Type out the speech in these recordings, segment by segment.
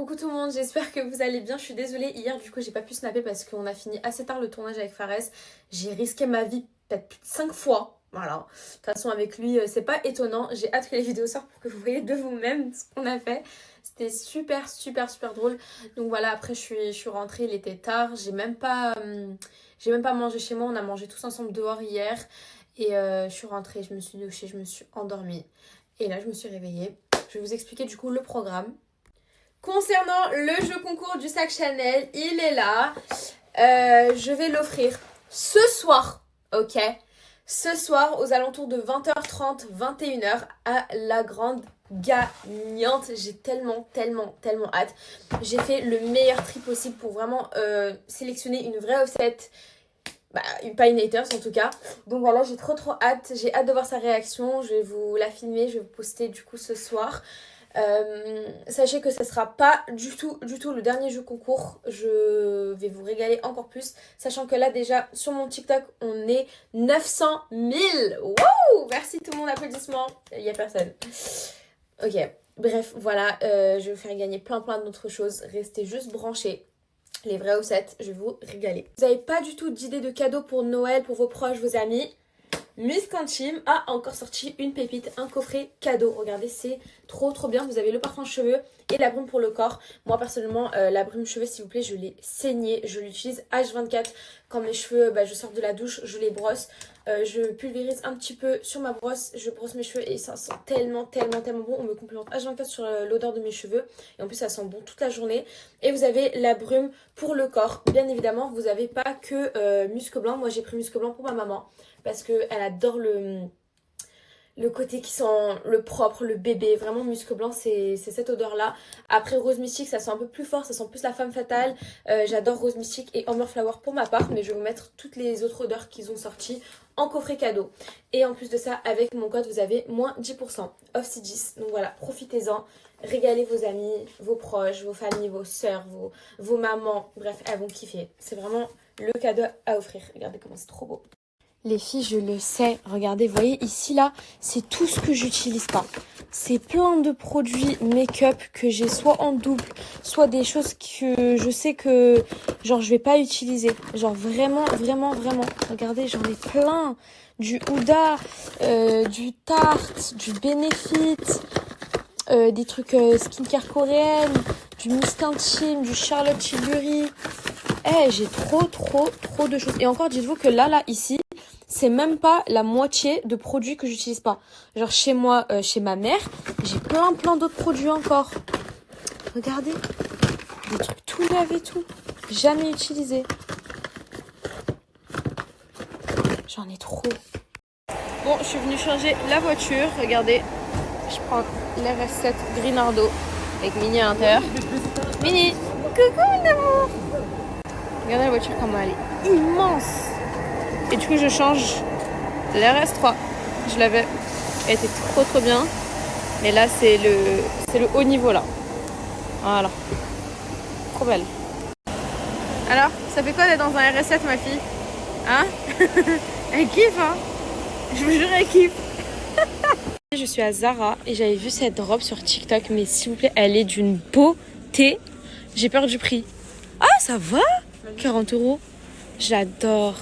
Coucou tout le monde, j'espère que vous allez bien. Je suis désolée, hier du coup j'ai pas pu snapper parce qu'on a fini assez tard le tournage avec Fares. J'ai risqué ma vie peut-être plus de 5 fois. Voilà. De toute façon avec lui c'est pas étonnant. J'ai hâte que les vidéos sortent pour que vous voyez de vous-même ce qu'on a fait. C'était super drôle. Donc voilà, après je suis rentrée, il était tard. J'ai même pas mangé chez moi. On a mangé tous ensemble dehors hier. Et je suis rentrée, je me suis douchée, je me suis endormie. Et là je me suis réveillée. Je vais vous expliquer du coup le programme. Concernant le jeu concours du sac Chanel, il est là. Je vais l'offrir ce soir, ok? Ce soir, aux alentours de 20h30, 21h, à la grande gagnante. J'ai tellement hâte. J'ai fait le meilleur tri possible pour vraiment sélectionner une vraie offset. Bah, pas une haters en tout cas. Donc voilà, j'ai trop hâte. J'ai hâte de voir sa réaction. Je vais vous la filmer, je vais vous poster du coup ce soir. Sachez que ça sera pas du tout le dernier jeu concours. Je vais vous régaler encore plus, sachant que là déjà sur mon TikTok on est 900 000. Wouh, merci tout le monde, applaudissements. Il y a personne. Ok, bref voilà, je vais vous faire gagner plein d'autres choses. Restez juste branchés. Les vrais offsets, je vais vous régaler. Vous n'avez pas du tout d'idée de cadeaux pour Noël, pour vos proches, vos amis? Muscantime a encore sorti une pépite, un coffret cadeau. Regardez, c'est trop bien. Vous avez le parfum cheveux et la brume pour le corps. Moi personnellement, la brume cheveux, s'il vous plaît, je l'ai saignée. Je l'utilise H24 quand mes cheveux, je sors de la douche, je les brosse. Je pulvérise un petit peu sur ma brosse, je brosse mes cheveux et ça sent tellement bon. On me complimente H24 sur l'odeur de mes cheveux et en plus ça sent bon toute la journée. Et vous avez la brume pour le corps. Bien évidemment, vous n'avez pas que musc blanc. Moi j'ai pris musc blanc pour ma maman parce qu'elle adore le côté qui sent le propre, le bébé. Vraiment musc blanc, c'est cette odeur là. Après rose mystique, ça sent un peu plus fort, ça sent plus la femme fatale. J'adore rose mystique et amber flower pour ma part, mais je vais vous mettre toutes les autres odeurs qu'ils ont sorties en coffret cadeau. Et en plus de ça, avec mon code vous avez moins 10% off C10. Donc voilà, profitez-en, régalez vos amis, vos proches, vos familles, vos soeurs, vos mamans. Bref, elles vont kiffer. C'est vraiment le cadeau à offrir. Regardez comment c'est trop beau. Les filles, je le sais, regardez, vous voyez ici là, c'est tout ce que j'utilise pas. C'est plein de produits make-up que j'ai soit en double, soit des choses que je sais que genre je vais pas utiliser. Genre vraiment. Regardez, j'en ai plein. Du Huda, du Tarte, du Benefit, des trucs skincare coréenne, du Muscantime, du Charlotte Tilbury. J'ai trop de choses. Et encore, dites-vous que là, ici, c'est même pas la moitié de produits que j'utilise pas. Genre chez moi, chez ma mère, j'ai plein d'autres produits encore. Regardez, des trucs tout neufs et tout, jamais utilisés. J'en ai trop. Bon, je suis venue changer la voiture. Regardez, je prends l'RS7 Grinardo avec Mini à l'intérieur. Mini, coucou mon amour. Regardez la voiture comment elle est immense. Et du coup je change l'RS3. Je l'avais, elle était trop bien. Et là c'est le haut niveau là. Voilà. Trop belle. Alors, ça fait quoi d'être dans un RS7 ma fille? Hein? Elle kiffe hein? Je vous jure elle kiffe. Je suis à Zara et j'avais vu cette robe sur TikTok, mais s'il vous plaît, elle est d'une beauté. J'ai peur du prix. Ah ça va? 40 €. J'adore.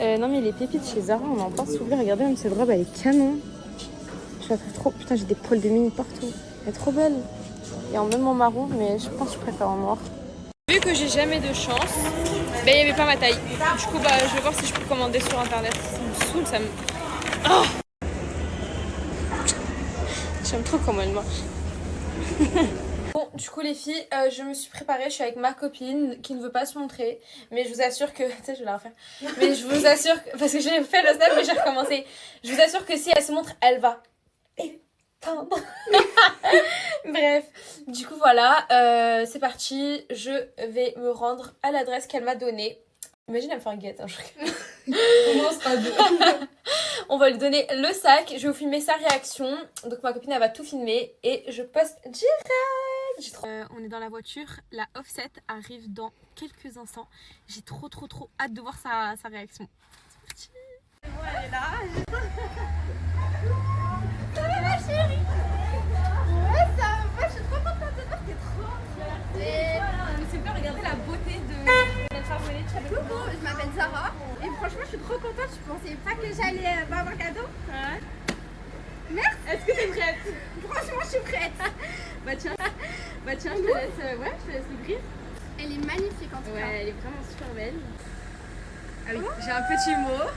Non mais les pépites chez Zara, on en pense souvent. Regardez, même cette robe, elle est canon. Je la trouve trop... Putain, j'ai des poils de mini partout. Elle est trop belle. Et en même en marron, mais je pense que je préfère en noir. Vu que j'ai jamais de chance, il n'y avait pas ma taille. Du coup, je vais voir si je peux commander sur internet. Ça me saoule, ça me... Oh J'aime trop comment elle marche. Bon, du coup les filles, je me suis préparée, je suis avec ma copine qui ne veut pas se montrer, mais je vous assure que, tu sais, je vais la refaire, mais je vous assure que, parce que j'ai fait le snap mais j'ai recommencé, je vous assure que si elle se montre, elle va éteindre. Bref, du coup voilà, c'est parti, je vais me rendre à l'adresse qu'elle m'a donnée. Imagine elle me fait un guette, hein, On va lui donner le sac, je vais vous filmer sa réaction, donc ma copine elle va tout filmer et je poste direct. On est dans la voiture, la offset arrive dans quelques instants. J'ai trop hâte de voir sa réaction. C'est parti. Elle est là. Ça va ma chérie? Ouais ça va, je suis trop contente de te voir, t'es trop bien. va avoir cadeau? Ouais. Merci. Est-ce que t'es prête? Franchement, je suis prête. Bah tiens, je te laisse l'ouvrir. Elle est magnifique en tout cas. Ouais, elle est vraiment super belle. Ah oui, j'ai un petit mot.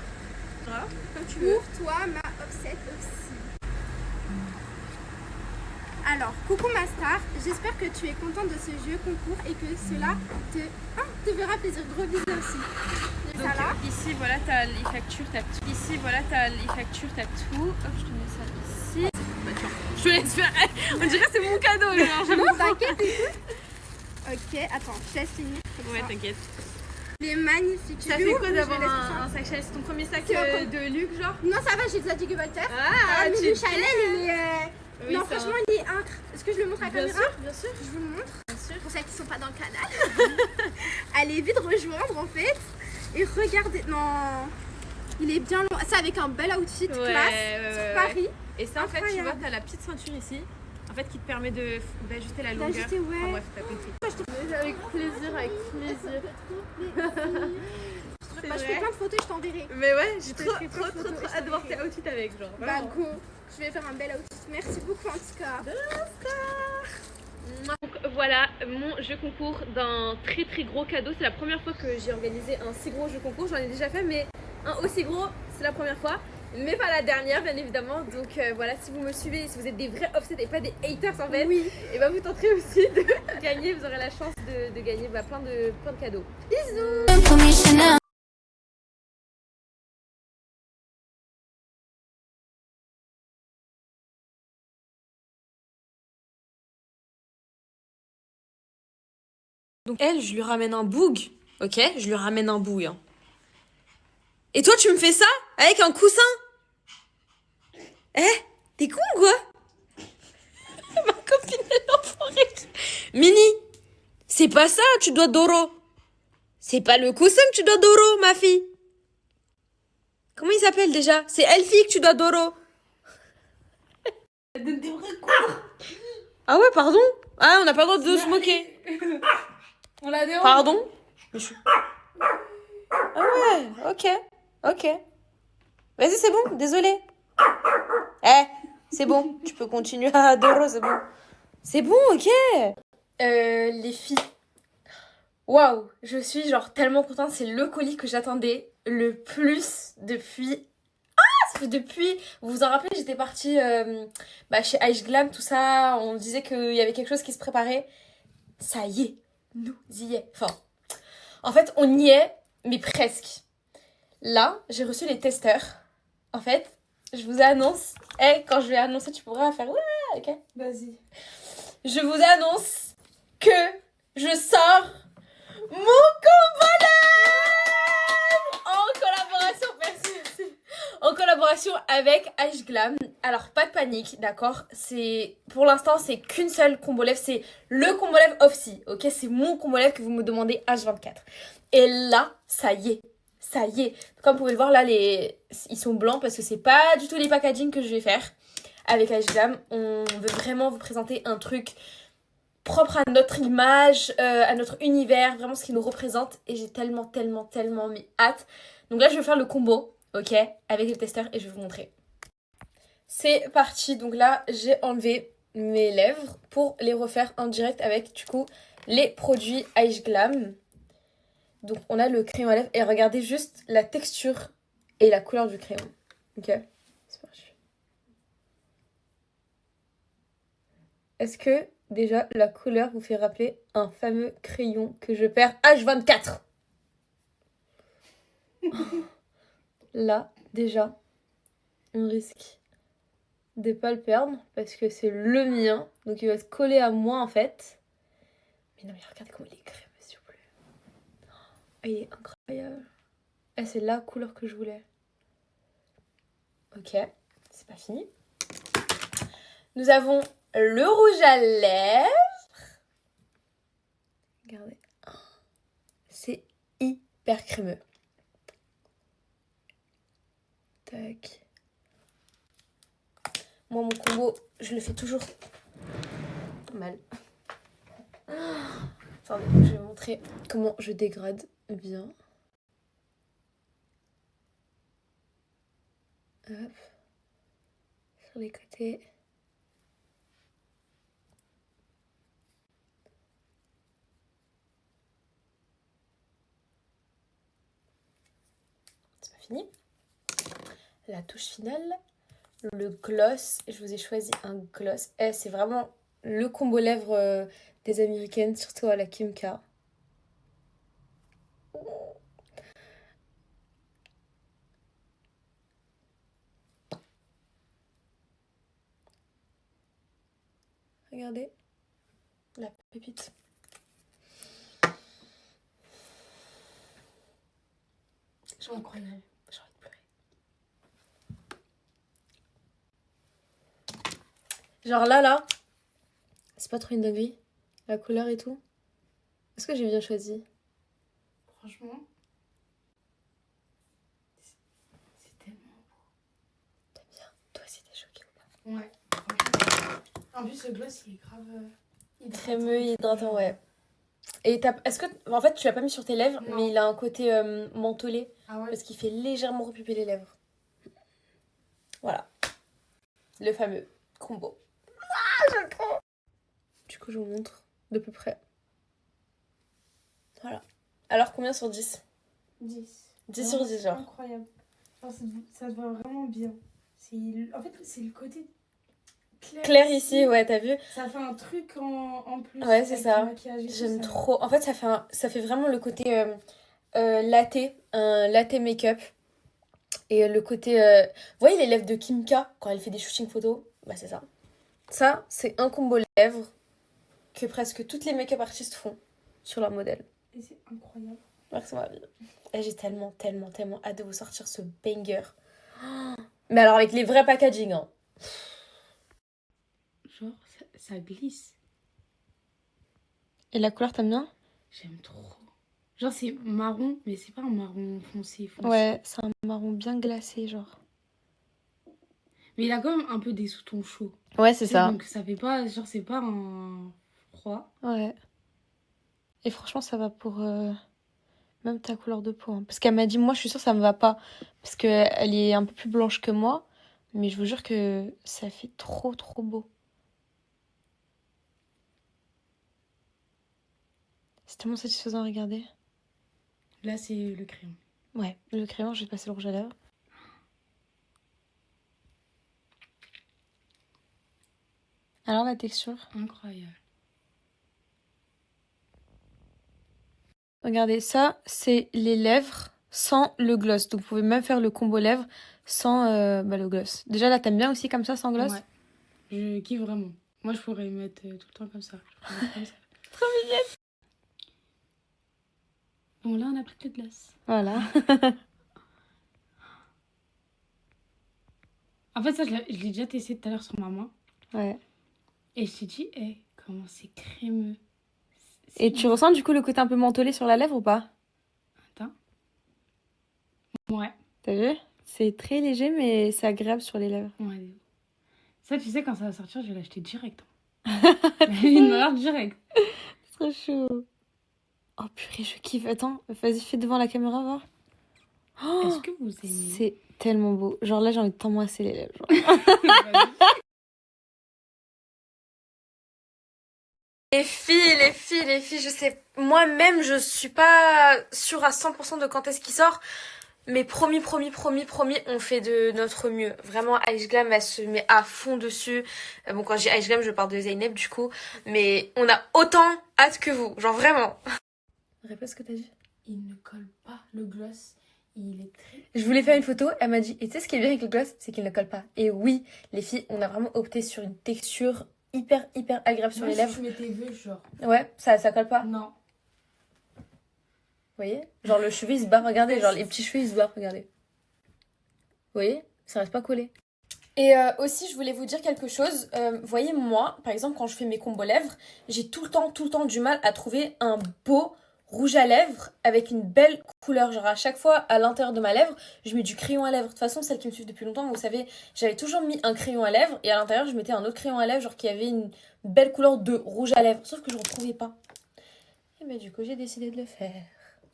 Genre, comme tu veux. Pour toi, ma offset aussi. Alors, coucou ma star, j'espère que tu es contente de ce jeu concours et que cela te fera plaisir. Gros bisous aussi. Et Donc ça là. ici voilà t'as les factures, t'as tout. Ici voilà t'as les factures, t'as tout. Hop, je te mets ça ici. Bah tiens, je te laisse faire. On dirait que c'est mon cadeau genre. Non, t'inquiète, écoute. Ok, attends, je te laisse finir. Ouais, t'inquiète. Il est magnifique. Ça fait quoi d'avoir un sac Chanel? C'est ton premier sac de luxe genre? Non, ça va, j'ai déjà dit que Voltaire. Ah, mais tu le Chanel, il est. Oui, non, ça franchement, va. il est incre. Est-ce que je le montre à la caméra? Bien sûr. Je vous le montre. Bien sûr. Pour celles qui sont pas dans le canal. Allez vite rejoindre en fait. Et regardez. Non. Il est bien long. C'est avec un bel outfit classe sur Paris. Et ça en fait tu vois Incroyable. t'as la petite ceinture ici. En fait qui te permet d'ajuster la longueur. D'ajuster, ouais. Enfin bref, t'as compris. Avec plaisir, avec plaisir. Bah, je fais plein de photos et je t'enverrai. Mais ouais, j'ai te trop ferai plein de photos et je hâte de voir t'enverrai. tes outfits avec genre. Bah vraiment. go. Je vais faire un bel outfit. Merci beaucoup en tout cas. Donc voilà mon jeu concours d'un très très gros cadeau. C'est la première fois que j'ai organisé un si gros jeu concours. J'en ai déjà fait mais un aussi gros c'est la première fois. Mais pas la dernière bien évidemment. Donc voilà, si vous me suivez, si vous êtes des vrais offset et pas des haters en fait, Oui. et bah vous tenterez aussi de gagner. Vous aurez la chance de gagner plein de cadeaux. Bisous. Donc elle, je lui ramène un boug, ok? Je lui ramène un boug. Hein. Et toi, tu me fais ça avec un coussin? Eh? T'es con ou quoi? Ma copine, elle l'enfoirée. Mini, c'est pas ça, tu dois Doro. C'est pas le coussin que tu dois Doro, ma fille. Comment il s'appelle déjà? C'est Elfie que tu dois Doro. Elle donne des vrais coups. Ah ouais, pardon? Ah, on n'a pas le droit de se moquer. On l'a dérange. Pardon? Ah ouais, ok. Vas-y, c'est bon, désolé. C'est bon, tu peux continuer à adorer, c'est bon. C'est bon, ok. Les filles, waouh, je suis genre tellement contente. C'est le colis que j'attendais le plus depuis... ça fait depuis... Vous vous en rappelez, j'étais partie chez Ice Glam, tout ça. On disait qu'il y avait quelque chose qui se préparait. Ça y est, nous y est. Enfin, en fait, on y est, mais presque. Là, j'ai reçu les testeurs. En fait, je vous annonce... quand je vais annoncer, tu pourras faire... Ouais, ok. Vas-y. Je vous annonce que je sors mon combo lèvres en collaboration, merci. En collaboration avec H Glam. Alors, pas de panique, d'accord? Pour l'instant, c'est qu'une seule combo lèvres. C'est le combo lèvres Offsy, ok? C'est mon combo lèvres que vous me demandez H24. Et là, ça y est. Ça y est. Comme vous pouvez le voir, là, ils sont blancs parce que c'est pas du tout les packaging que je vais faire. Avec H Glam, on veut vraiment vous présenter un truc propre à notre image, à notre univers, vraiment ce qui nous représente. Et j'ai tellement mis hâte. Donc là, je vais faire le combo, ok, avec le testeur et je vais vous montrer. C'est parti. Donc là, j'ai enlevé mes lèvres pour les refaire en direct avec, du coup, les produits H Glam. Donc on a le crayon à lèvres et regardez juste la texture et la couleur du crayon. Ok, c'est parti. Est-ce que déjà la couleur vous fait rappeler un fameux crayon que je perds H24? Là, déjà, on risque de pas le perdre parce que c'est le mien. Donc il va se coller à moi en fait. Mais non, mais regardez comment il est crémeux, s'il vous plaît. Oh, il est incroyable. Ah, c'est la couleur que je voulais. Ok, c'est pas fini. Nous avons le rouge à lèvres. Regardez. C'est hyper crémeux. Tac. Moi, mon combo, je le fais toujours mal. Attendez, je vais montrer comment je dégrade bien. sur les côtés. C'est pas fini. La touche finale, le gloss. Je vous ai choisi un gloss. C'est vraiment le combo lèvres des américaines, surtout à la Kim K. Regardez la pépite. C'est incroyable. J'ai envie de pleurer. Genre là, c'est pas trop une dinguerie. La couleur et tout. Est-ce que j'ai bien choisi? Franchement, c'est tellement beau. T'aimes bien? Toi aussi t'es choquée ou pas? Ouais. En plus, le gloss, il est grave Crémeux, hydratant, ouais. Et est-ce que... En fait, tu l'as pas mis sur tes lèvres, Non. mais il a un côté mentholé. Ah ouais? Parce qu'il fait légèrement repuper les lèvres. Voilà. Le fameux combo. Ah, j'aime trop! Du coup, je vous montre de plus près. Voilà. Alors, combien sur 10? 10. 10 sur 10, genre. Incroyable. Genre, ça te va vraiment bien. En fait, c'est le côté Clair ici, ouais, t'as vu? Ça fait un truc en plus. Ouais, c'est avec ça. le maquillage et tout, J'aime ça- trop. En fait, ça fait vraiment le côté latte, un latte make-up. Et le côté... Vous voyez les lèvres de Kim K quand elle fait des shootings photos? Bah, c'est ça. Ça, c'est un combo lèvres que presque toutes les make-up artistes font sur leur modèle. Et c'est incroyable. Merci ma vie. Et j'ai tellement hâte de vous sortir ce banger. Oh, mais alors avec les vrais packaging, hein. Genre, ça glisse. Et la couleur, t'aimes bien? J'aime trop. Genre, c'est marron, mais c'est pas un marron foncé. Ouais, c'est un marron bien glacé, genre. Mais il a quand même un peu des sous-tons chauds. Ouais, c'est Tu sais, ça. donc ça fait pas... Genre, c'est pas un froid. Ouais. Et franchement, ça va pour même ta couleur de peau, hein. Parce qu'elle m'a dit, moi, je suis sûre que ça me va pas. Parce qu'elle est un peu plus blanche que moi. Mais je vous jure que ça fait trop beau. C'est tellement satisfaisant à regarder. Là, c'est le crayon. Ouais, le crayon, je vais passer le rouge à lèvres. Alors, la texture? Incroyable. Regardez, ça, c'est les lèvres sans le gloss. Donc, vous pouvez même faire le combo lèvres sans le gloss. Déjà, là, t'aimes bien aussi comme ça, sans gloss? Ouais. Je kiffe vraiment. Moi, je pourrais mettre tout le temps comme ça. Je pourrais mettre comme ça. Trop mignonne. Bon, là, on a pris de glace. Voilà. En fait, ça, je l'ai déjà testé tout à l'heure sur ma main. Ouais. Et je me suis dit, comment c'est crémeux. Et tu ressens du coup le côté un peu mentholé sur la lèvre ou pas? Attends. Ouais. T'as vu? C'est très léger, mais c'est agréable sur les lèvres. Ouais. Ça, tu sais, quand ça va sortir, je vais l'acheter direct. Une valeur directe. Trop chaud. Oh purée, je kiffe. Attends, vas-y, fais devant la caméra, voir. Oh, Est-ce que vous aimez? c'est tellement beau. Genre là, j'ai envie de t'embrasser les lèvres. Genre. Les filles, je sais, moi-même, je suis pas sûre à 100% de quand est-ce qu'il sort. Mais promis, on fait de notre mieux. Vraiment, Ice Glam, elle se met à fond dessus. Bon, quand j'ai Ice Glam, je parle de Zeynep, du coup. Mais on a autant hâte que vous. Genre, vraiment. Répète ce que t'as dit. Il ne colle pas. Le gloss, il est très... Je voulais faire une photo, elle m'a dit, et tu sais ce qui est bien avec le gloss, c'est qu'il ne colle pas. Et oui, les filles, on a vraiment opté sur une texture hyper agréable sur les lèvres. Je mets tes vœux, genre. Ouais, ça colle pas. Non. Vous voyez? Genre le cheveu il se barre, regardez, genre les petits cheveux ils se barrent, regardez. Vous voyez? Ça reste pas collé. Et aussi je voulais vous dire quelque chose. Vous voyez moi, par exemple quand je fais mes combos lèvres, j'ai tout le temps du mal à trouver un beau rouge à lèvres avec une belle couleur. Genre à chaque fois à l'intérieur de ma lèvre, je mets du crayon à lèvres. De toute façon celles qui me suivent depuis longtemps, vous savez, j'avais toujours mis un crayon à lèvres et à l'intérieur je mettais un autre crayon à lèvres genre qui avait une belle couleur de rouge à lèvres. Sauf que je ne retrouvais pas. Et ben du coup j'ai décidé de le faire.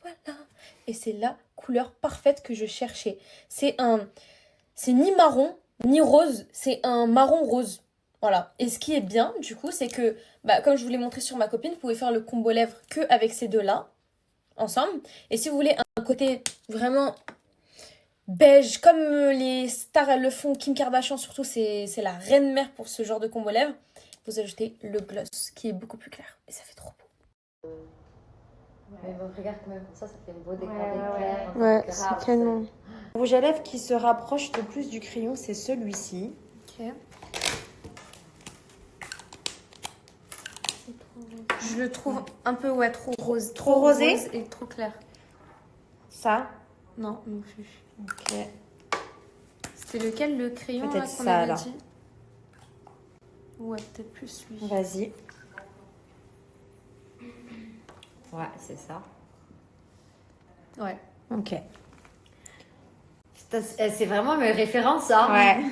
Voilà. Et c'est la couleur parfaite que je cherchais. C'est ni marron, ni rose, c'est un marron rose. Voilà. Et ce qui est bien, du coup, c'est que, comme je vous l'ai montré sur ma copine, vous pouvez faire le combo lèvres que avec ces deux-là, ensemble. Et si vous voulez un côté vraiment beige, comme les stars elles le font, Kim Kardashian surtout, c'est la reine mère pour ce genre de combo lèvres, vous ajoutez le gloss qui est beaucoup plus clair. Et ça fait trop beau. Mais bon, regarde quand même, ça fait un beau dégradé clair. Ouais, c'est canon. Le rouge à lèvres qui se rapproche le plus du crayon, c'est celui-ci. Ok. Je le trouve un peu, trop rose. Trop rosé rose et trop clair. Ça. Non, non plus. Ok. C'était lequel, le crayon Peut-être qu'on ça, avait là. dit? Ouais, peut-être plus lui. Vas-y. Ouais, c'est ça. Ouais. Ok. C'est vraiment mes références, ça. Ouais.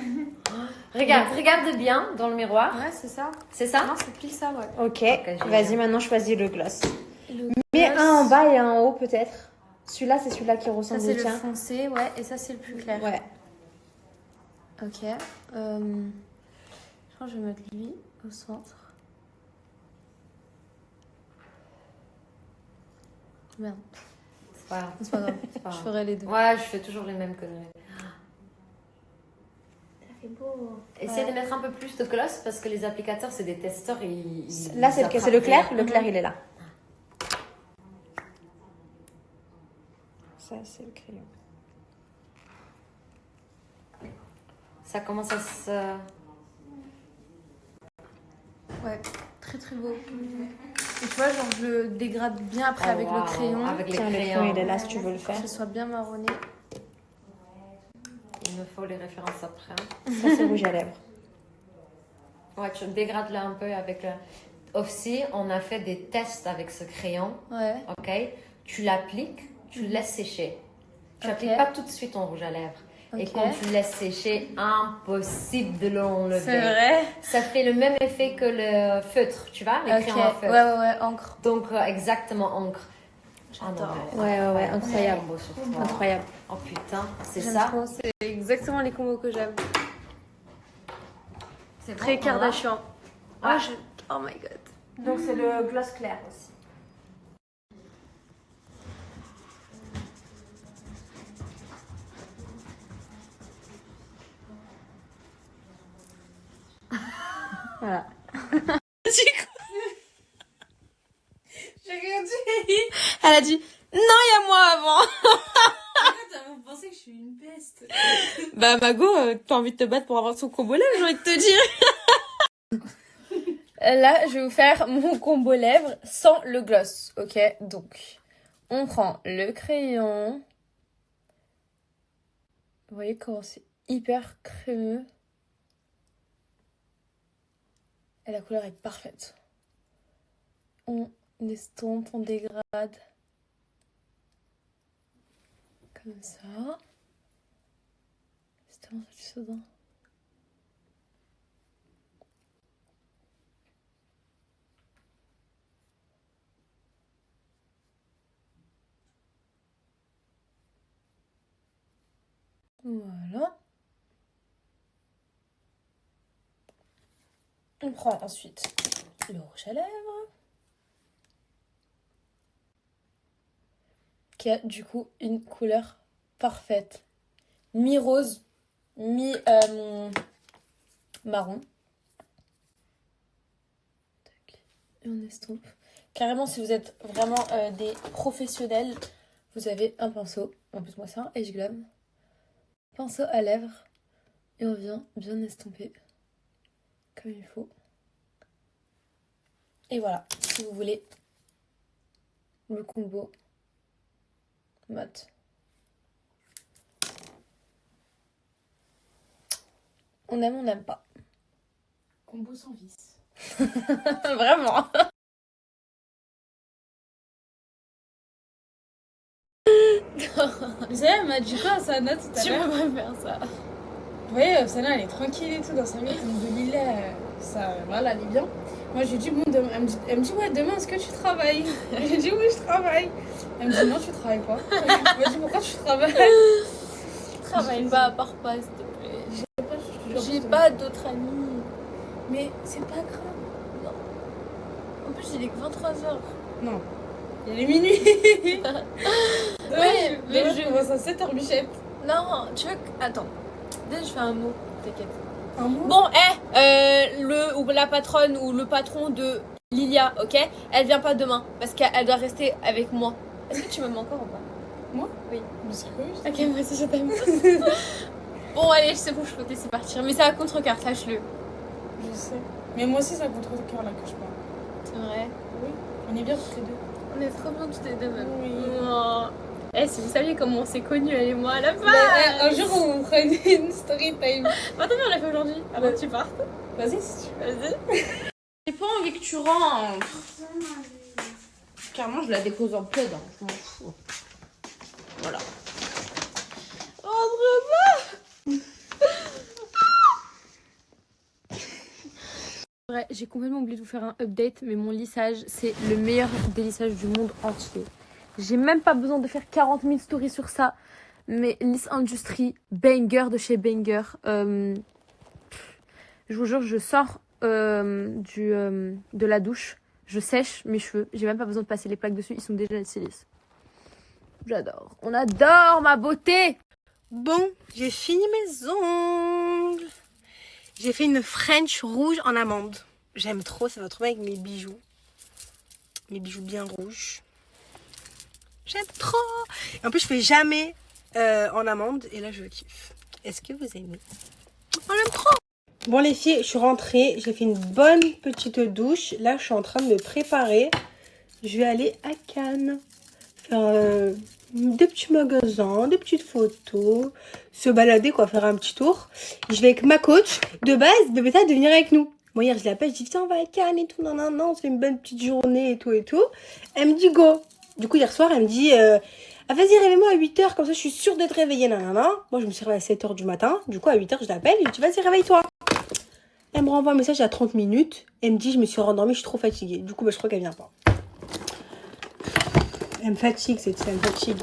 Regarde bien dans le miroir. Ouais, c'est ça. C'est ça? Non, c'est pile ça, ouais. Ok. génial. Vas-y, maintenant choisis le gloss. Le Mais gloss, un en bas et un en haut peut-être. Celui-là, c'est celui-là qui ça, ressemble c'est au le tien. foncé, ouais, et ça, c'est le plus clair. Ouais. Ok. Je crois que je vais mettre lui au centre. Merde, C'est pas grave. c'est pas grave. C'est pas Je grave. ferai les deux. Ouais, je fais toujours les mêmes conneries. C'est beau. Essaye de mettre un peu plus de gloss parce que les applicateurs, c'est des testeurs. Là, c'est le clair. Le clair, il est là. Ça, c'est le crayon. Ça commence à se. Ouais, très très beau. Et tu vois, genre, je le dégrade bien après avec le crayon. Avec les Tiens, le crayons. crayon, il est là si tu veux le Que faire. ce soit bien marronné. Il me faut les références après. Ça, c'est rouge à lèvres. Ouais, tu dégrades là un peu avec le. Aussi, on a fait des tests avec ce crayon. Ouais. Ok, tu l'appliques, tu le laisses sécher. Tu Ok. n'appliques pas tout de suite ton rouge à lèvres. Et Ok. quand tu le laisses sécher, impossible de l'enlever. C'est vrai. Ça fait le même effet que le feutre, tu vois, les Ok. crayons à feutre. Ouais, encre. Donc, exactement encre. J'adore. Ouais, incroyable. Beau sur toi. Incroyable. Oh putain, c'est J'aime ça. trop, c'est exactement les combos que j'aime. C'est Très bon, Kardashian. Ah. Oh my god. Donc, c'est le gloss clair aussi. Voilà. J'ai rien dit. Elle a dit non, il y a moi avant. Vous pensez que je suis une peste? Bah Mago, t'as envie de te battre pour avoir son combo lèvres, j'ai envie de te dire. Là, je vais vous faire mon combo lèvres sans le gloss, ok? Donc, on prend le crayon. Vous voyez comment c'est hyper crémeux. Et la couleur est parfaite. On estompe, on dégrade. Comme ça. C'est tellement satisfaisant. Voilà. On prend ensuite le rouge à lèvres. Qui a du coup une couleur parfaite. Mi-rose, mi-marron. Et on estompe. Carrément, si vous êtes vraiment des professionnels, vous avez un pinceau. En plus, moi, c'est un Edge Glam. Pinceau à lèvres. Et on vient bien estomper. Comme il faut. Et voilà, si vous voulez le combo mat. On aime, on n'aime pas. Combo sans vis. Vraiment. Vous savez, elle m'a dit quoi, Sana, tout à Tu l'heure? peux pas faire ça. Vous voyez, Sana, elle est tranquille et tout dans sa vie, de Lila, ça, voilà, elle est bien. Moi, je lui dis, bon, demain, elle me dit, ouais, demain, est-ce que tu travailles? J'ai dit, oui, je travaille. Elle me dit, non, tu travailles pas. Elle m'a dit, pourquoi tu travailles? Travaille pas, à part pas, s'il te plaît. Je sais pas, je plus. J'ai pas d'autres amis. Mais c'est pas grave. En plus, il est que 23h. Non. Il est minuit. Ouais, mais je commence à 7h, Bichette. Non, tu veux que... Attends. Déjà, je fais un mot. T'inquiète. Un mot. Bon, le ou la patronne ou le patron de Lilia, ok? Elle vient pas demain parce qu'elle doit rester avec moi. Est-ce que tu m'aimes encore ou pas? Moi? Oui. Mais c'est quoi, Ok, moi aussi je t'aime. Bon, allez, c'est bon, je peux te laisser partir. Mais c'est à contre-cœur, sache-le. Je sais. Mais moi aussi, c'est à contre-cœur là que je parle. C'est vrai. Oui. On est bien toutes les deux. On est trop bien toutes les deux, même. Oui. Oh. Si vous saviez comment on s'est connus, elle et moi, à la base. Un jour, on vous prenait une story time. Attends, mais on l'a fait aujourd'hui, avant que tu partes. Vas-y, si tu veux. Vas-y. J'ai pas envie que tu rentres. Carrément, je la dépose en plaid. Je m'en fous. Voilà. Ouais, j'ai complètement oublié de vous faire un update, mais mon lissage, c'est le meilleur délissage du monde entier. J'ai même pas besoin de faire 40 000 stories sur ça. Mais Lisse Industrie, banger de chez Banger. Je vous jure, je sors de la douche, je sèche mes cheveux. J'ai même pas besoin de passer les plaques dessus, ils sont déjà assez lisses. J'adore. On adore ma beauté. Bon, j'ai fini mes ongles. J'ai fait une French rouge en amande. J'aime trop, ça va trop bien avec mes bijoux. Mes bijoux bien rouges. J'aime trop. Et en plus, je fais jamais en amande. Et là, je kiffe. Est-ce que vous aimez? On aime trop. Bon, les filles, je suis rentrée. J'ai fait une bonne petite douche. Là, je suis en train de me préparer. Je vais aller à Cannes. Faire des petits magasins, des petites photos. Se balader, quoi. Faire un petit tour. Je vais avec ma coach. De base, Bébéta de venir avec nous. Moi, hier, je l'appelle. Je dis, viens, on va à Cannes et tout. Non, non, non. On se fait une bonne petite journée et tout et tout. Elle me dit, go. Du coup, hier soir, elle me dit, ah, vas-y, réveille-moi à 8h, comme ça, je suis sûre d'être réveillée, nanana. Moi, je me suis réveillée à 7h du matin. Du coup, à 8h, je l'appelle, je lui dis, vas-y, réveille-toi. Elle me renvoie un message à 30 minutes. Elle me dit, je me suis rendormie, je suis trop fatiguée. Du coup, je crois qu'elle vient pas. Elle me fatigue, elle me fatigue.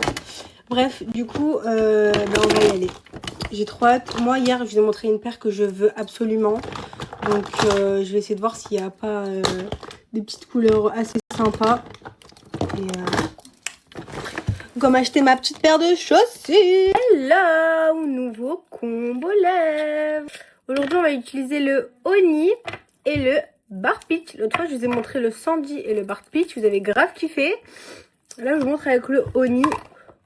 Bref, du coup, on va y aller. J'ai trop hâte. Moi, hier, je vous ai montré une paire que je veux absolument. Donc, je vais essayer de voir s'il n'y a pas des petites couleurs assez sympas. Et comme acheter ma petite paire de chaussures. Hello, nouveau combo lèvres. Aujourd'hui, on va utiliser le Honey et le Bar Peach. L'autre fois, je vous ai montré le Sandy et le Bar Peach. Vous avez grave kiffé. Là, je vous montre avec le Honey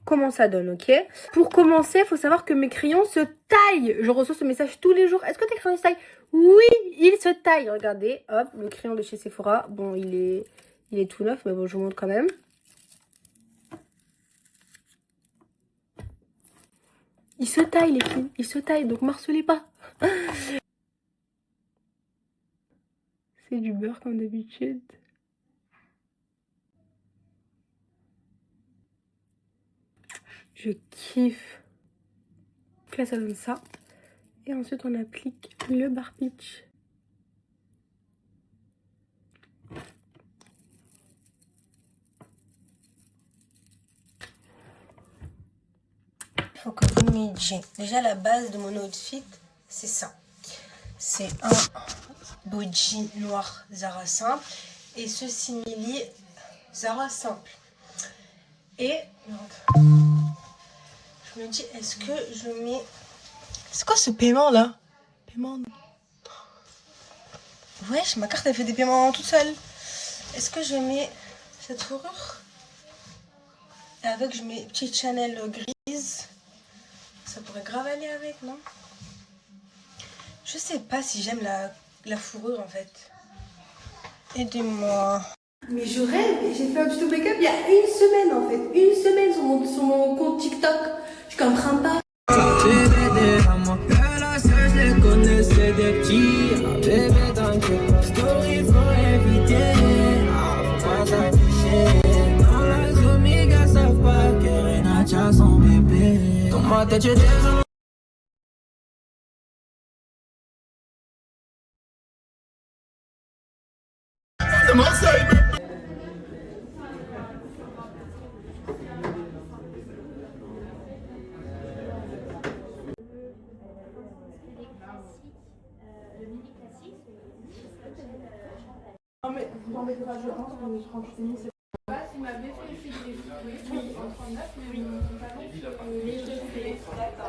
comment ça donne, ok? Pour commencer, il faut savoir que mes crayons se taillent. Je reçois ce message tous les jours. Est-ce que tes crayons se taillent? Oui, ils se taillent. Regardez, hop, le crayon de chez Sephora. Bon, il est tout neuf, mais bon, je vous montre quand même. Il se taille, les filles. Il se taille, donc marcelez pas. C'est du beurre comme d'habitude. Je kiffe. Donc là, ça donne ça. Et ensuite, on applique le Bar Peach. Il faut que vous m'aidiez. Déjà, la base de mon outfit, c'est ça. C'est un body noir Zara simple et ce simili Zara simple. Et je me dis, est-ce que je mets... C'est quoi ce paiement là? Paiement... Wesh, ma carte elle fait des paiements toute seule. Est-ce que je mets cette fourrure? Et avec, je mets petite Chanel grise. Ça pourrait grave aller avec, non? Je sais pas si j'aime la fourrure en fait. Aidez-moi. Mais je rêve, j'ai fait un tuto make-up il y a une semaine en fait. Une semaine sur mon compte TikTok. Je comprends pas.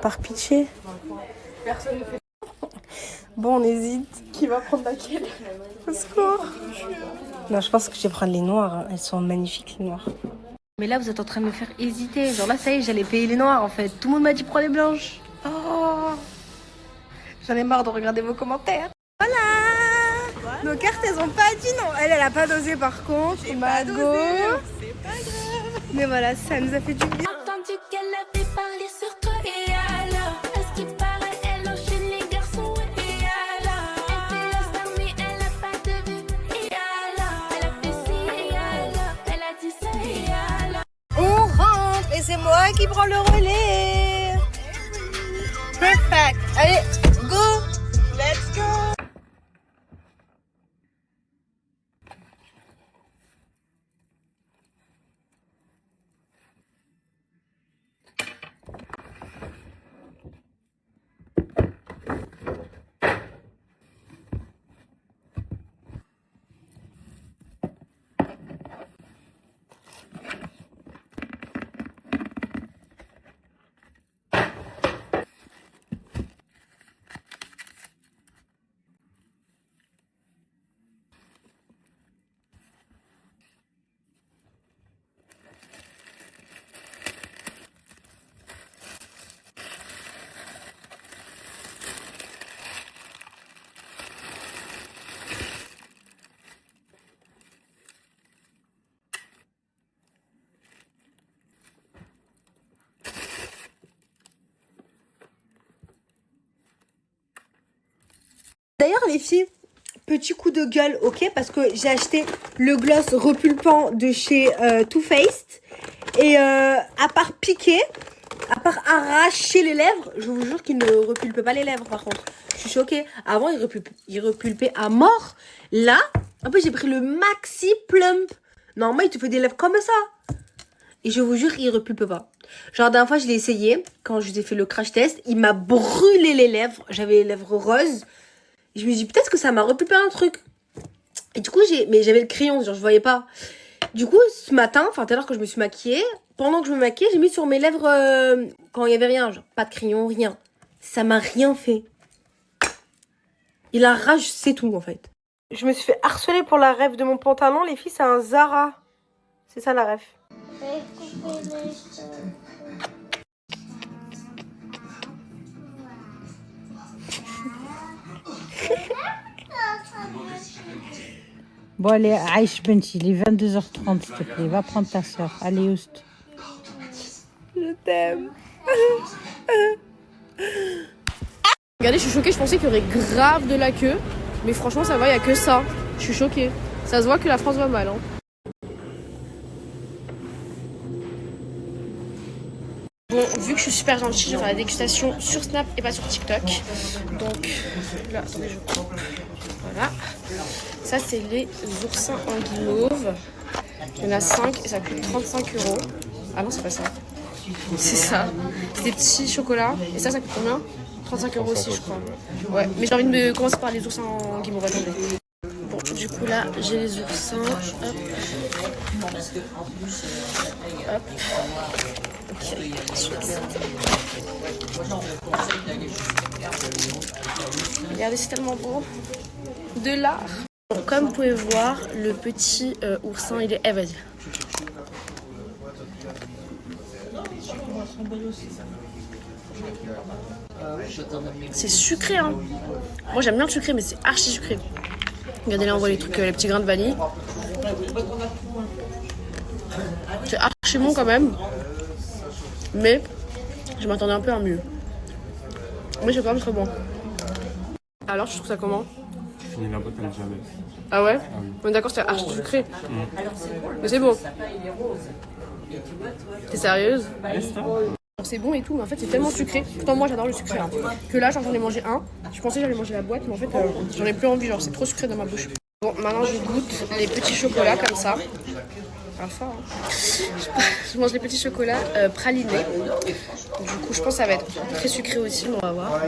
Par pitié. Personne ne fait. Bon, on hésite. Qui va prendre laquelle? Au secours. Non, je pense que je vais prendre les noires. Hein. Elles sont magnifiques, les noires. Mais là, vous êtes en train de me faire hésiter. Genre là, ça y est, j'allais payer les noires, en fait. Tout le monde m'a dit prends les blanches. Oh, j'en ai marre de regarder vos commentaires. Voilà. Nos cartes, elles ont pas dit non. Elle a pas dosé, par contre. Et ma go. C'est pas grave. Mais voilà, ça nous a fait du bien. Entendu qu'elle avait parlé sur toi et alors, à ce qui paraît, elle enchaîne les garçons et alors, elle fait la star mais elle a pas de vue et alors, elle a fait ci et alors, elle a dit ça et alors. On rentre et c'est moi qui prends le relais. Perfect. Allez, go. Let's go. D'ailleurs, les filles, petit coup de gueule, ok? Parce que j'ai acheté le gloss repulpant de chez Too Faced. Et à part piquer, à part arracher les lèvres, je vous jure qu'il ne repulpe pas les lèvres par contre. Je suis choquée. Avant, il repulpait à mort. Là, en plus, j'ai pris le Maxi Plump. Normalement, il te fait des lèvres comme ça. Et je vous jure, il repulpe pas. Genre, la dernière fois, je l'ai essayé. Quand je vous ai fait le crash test, il m'a brûlé les lèvres. J'avais les lèvres roses. Et je me dis, peut-être que ça m'a repulpé un truc. Et du coup, mais j'avais le crayon, genre, je voyais pas. Du coup, ce matin, enfin, tout à l'heure que je me suis maquillée, pendant que je me maquillais, j'ai mis sur mes lèvres quand il y avait rien. Genre, pas de crayon, rien. Ça m'a rien fait. Il a rage, c'est tout, en fait. Je me suis fait harceler pour la ref de mon pantalon. Les filles, c'est un Zara. C'est ça, la ref. Bon, allez, Aïch Benti, il est 22h30, s'il te plaît. Va prendre ta soeur. Allez, Oust. Je t'aime. Regardez, je suis choquée, je pensais qu'il y aurait grave de la queue. Mais franchement, ça va, il n'y a que ça. Je suis choquée. Ça se voit que la France va mal. Hein. Bon, vu que je suis super gentille, je vais faire la dégustation sur Snap et pas sur TikTok. Donc, là, attendez, je prends. Voilà. Ça, c'est les oursins en guimauve. Il y en a 5 et ça coûte 35 €. Ah non, c'est pas ça. C'est ça. C'est des petits chocolats. Et ça coûte combien? 35 € aussi, je crois. Ouais, mais j'ai envie de commencer par les oursins en guimauve. Attendez. Bon, du coup, là, j'ai les oursins. Hop. Hop. Ok. Regardez, c'est tellement beau. De l'art. Bon, comme vous pouvez voir, le petit oursin, il est... Eh, vas-y. C'est sucré, hein. Moi, j'aime bien le sucré, mais c'est archi sucré. Regardez, là, on voit les trucs, les petits grains de vanille. C'est archi bon quand même. Mais je m'attendais un peu à mieux. Mais c'est quand même très bon. Alors, tu trouves ça comment? Je finis la boîte avec jamais. Ah ouais? Ah oui. On est d'accord, c'est archi sucré. Mais c'est bon. T'es sérieuse? C'est bon et tout, mais en fait c'est tellement sucré. Pourtant moi j'adore le sucré hein. Que là j'en ai mangé un. Je pensais que j'allais manger la boîte, mais en fait j'en ai plus envie, genre c'est trop sucré dans ma bouche. Bon, maintenant je goûte les petits chocolats comme ça. Un fort. Hein. Je mange les petits chocolats pralinés. Du coup, je pense que ça va être très sucré aussi, mais on va voir.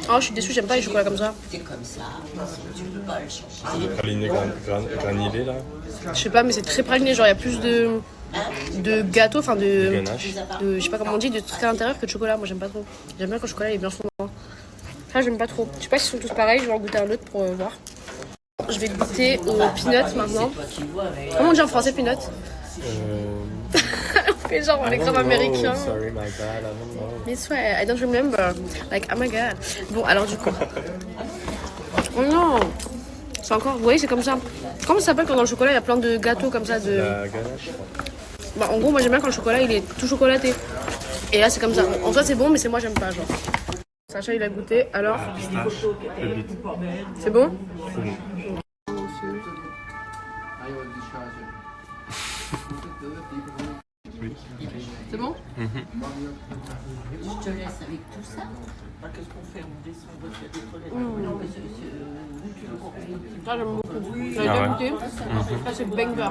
Oh, je suis déçue, j'aime pas les chocolats comme ça. C'est des pralinés granulés là. Je sais pas, mais c'est très praliné. Genre, il y a plus de gâteau, enfin de Ganache. je sais pas comment on dit, de trucs à l'intérieur que de chocolat. Moi, j'aime pas trop. J'aime bien quand le chocolat est bien fondant. Ça, j'aime pas trop. Je sais pas s'ils sont tous pareils, je vais en goûter un autre pour voir. Je vais goûter aux peanuts maintenant. Comment on dit en français peanuts? On fait genre les grammes américains. Sorry, my bad, I don't know. Mais ouais, I don't remember. Like, oh my god. Bon, alors du coup. Oh non! C'est encore. Vous voyez, c'est comme ça. Comment ça s'appelle quand dans le chocolat il y a plein de gâteaux comme ça de. La ganache. Bah, en gros, moi j'aime bien quand le chocolat il est tout chocolaté. Et là, c'est comme ça. En soi, c'est bon, mais c'est moi, j'aime pas, genre. Sacha, il a goûté, alors. Pistache, pépite. C'est bon? C'est bon. Oui. C'est bon? Ça, j'aime beaucoup. J'avais déjà goûté. Ça, c'est banger.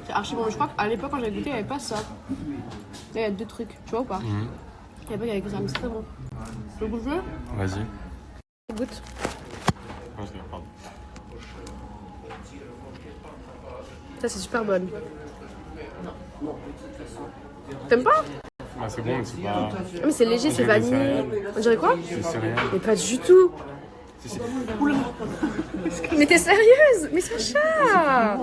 C'est archi bon. Je crois qu'à l'époque, quand j'avais goûté, il n'y avait pas ça. Là, il y a deux trucs. Tu vois ou pas? À l'époque, il y avait que ça, mais c'est très bon. Tu veux goûter? Vas-y. Goûte. Vas-y, pardon. Ça, c'est super bonne. T'aimes pas? Ah, c'est bon, mais c'est pas. Ah, mais c'est léger, c'est dirait des vanille. céréales. On dirait quoi? C'est céréales. Mais pas du tout. Si, si. Mais t'es sérieuse? Mais Sacha!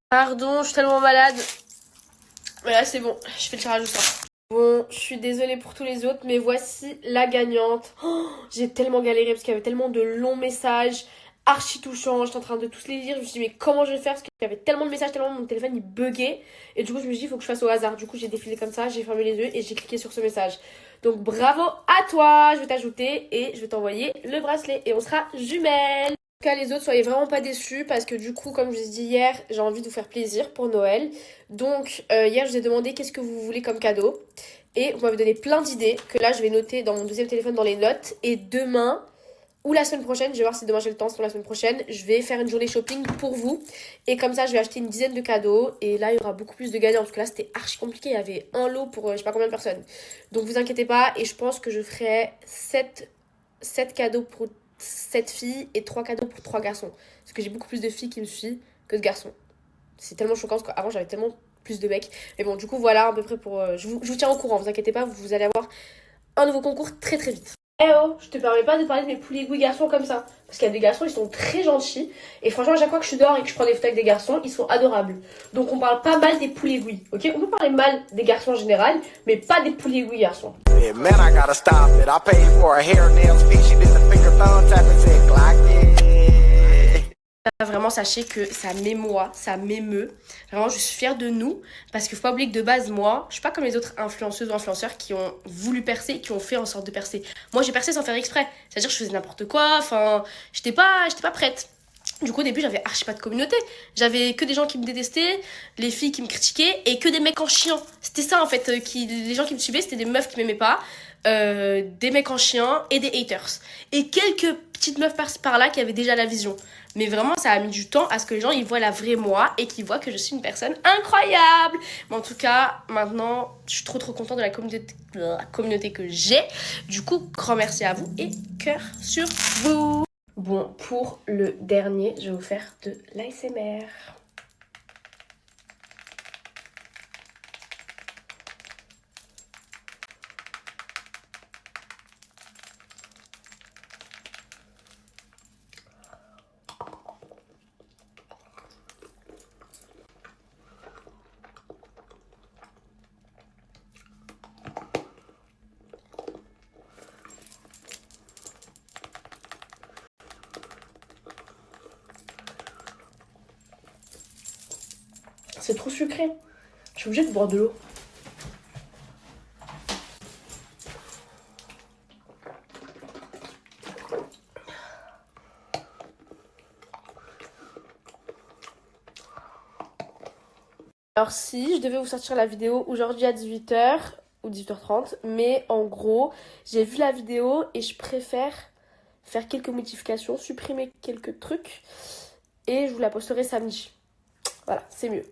Pardon, je suis tellement malade. Mais là, c'est bon, je fais le tirage au sort. Bon, je suis désolée pour tous les autres, mais voici la gagnante. Oh, j'ai tellement galéré parce qu'il y avait tellement de longs messages, archi touchants. J'étais en train de tous les lire. Je me suis dit, mais comment je vais faire? Parce qu'il y avait tellement de messages, tellement mon téléphone il buguait. Et du coup, je me suis dit, il faut que je fasse au hasard. Du coup, j'ai défilé comme ça, j'ai fermé les yeux et j'ai cliqué sur ce message. Donc, bravo à toi. Je vais t'ajouter et je vais t'envoyer le bracelet. Et on sera jumelles. En tout cas, les autres, soyez vraiment pas déçus parce que du coup, comme je vous ai dit hier, j'ai envie de vous faire plaisir pour Noël. Donc, hier, je vous ai demandé qu'est-ce que vous voulez comme cadeau. Et vous m'avez donné plein d'idées que là, je vais noter dans mon deuxième téléphone dans les notes. Et demain, ou la semaine prochaine, je vais voir si demain j'ai le temps, sinon la semaine prochaine, je vais faire une journée shopping pour vous. Et comme ça, je vais acheter une dizaine de cadeaux. Et là, il y aura beaucoup plus de gagnants. Parce que là, c'était archi compliqué. Il y avait un lot pour je sais pas combien de personnes. Donc, vous inquiétez pas. Et je pense que je ferai 7 cadeaux pour 7 filles et 3 cadeaux pour 3 garçons. Parce que j'ai beaucoup plus de filles qui me suivent que de garçons. C'est tellement choquant parce qu'avant j'avais tellement plus de mecs. Mais bon, du coup, voilà à peu près pour. Je vous tiens au courant, vous inquiétez pas, vous allez avoir un nouveau concours très très vite. Eh oh, je te permets pas de parler de mes pouligouis garçons comme ça. Parce qu'il y a des garçons, ils sont très gentils. Et franchement, à chaque fois que je suis dehors et que je prends des photos avec des garçons, ils sont adorables. Donc on parle pas mal des pouligouis, ok? On peut parler mal des garçons en général, mais pas des pouligouis garçons. Yeah, man, I gotta stop it. I paid for a hair nails fee. She did the finger thumb tap and said, Glock, yeah. Vraiment, sachez que ça m'émeut, ça m'émeut. Vraiment, je suis fière de nous. Parce qu'il faut pas oublier que de base, moi, je suis pas comme les autres influenceuses ou influenceurs qui ont voulu percer, qui ont fait en sorte de percer. Moi, j'ai percé sans faire exprès. C'est-à-dire que je faisais n'importe quoi. Enfin, j'étais pas prête. Du coup, au début, j'avais archi pas de communauté. J'avais que des gens qui me détestaient, les filles qui me critiquaient et que des mecs en chien. C'était ça, en fait. Les gens qui me suivaient, c'était des meufs qui m'aimaient pas. Des mecs en chien et des haters. Et quelques petites meufs par-là qui avaient déjà la vision. Mais vraiment, ça a mis du temps à ce que les gens ils voient la vraie moi et qu'ils voient que je suis une personne incroyable. Mais en tout cas, maintenant, je suis trop contente de la communauté que j'ai. Du coup, grand merci à vous et cœur sur vous. Bon, pour le dernier, je vais vous faire de l'ASMR. c'est trop sucré. Je suis obligée de boire de l'eau. Alors si, je devais vous sortir la vidéo aujourd'hui à 18h ou 18h30, mais en gros, j'ai vu la vidéo et je préfère faire quelques modifications, supprimer quelques trucs et je vous la posterai samedi. Voilà, c'est mieux.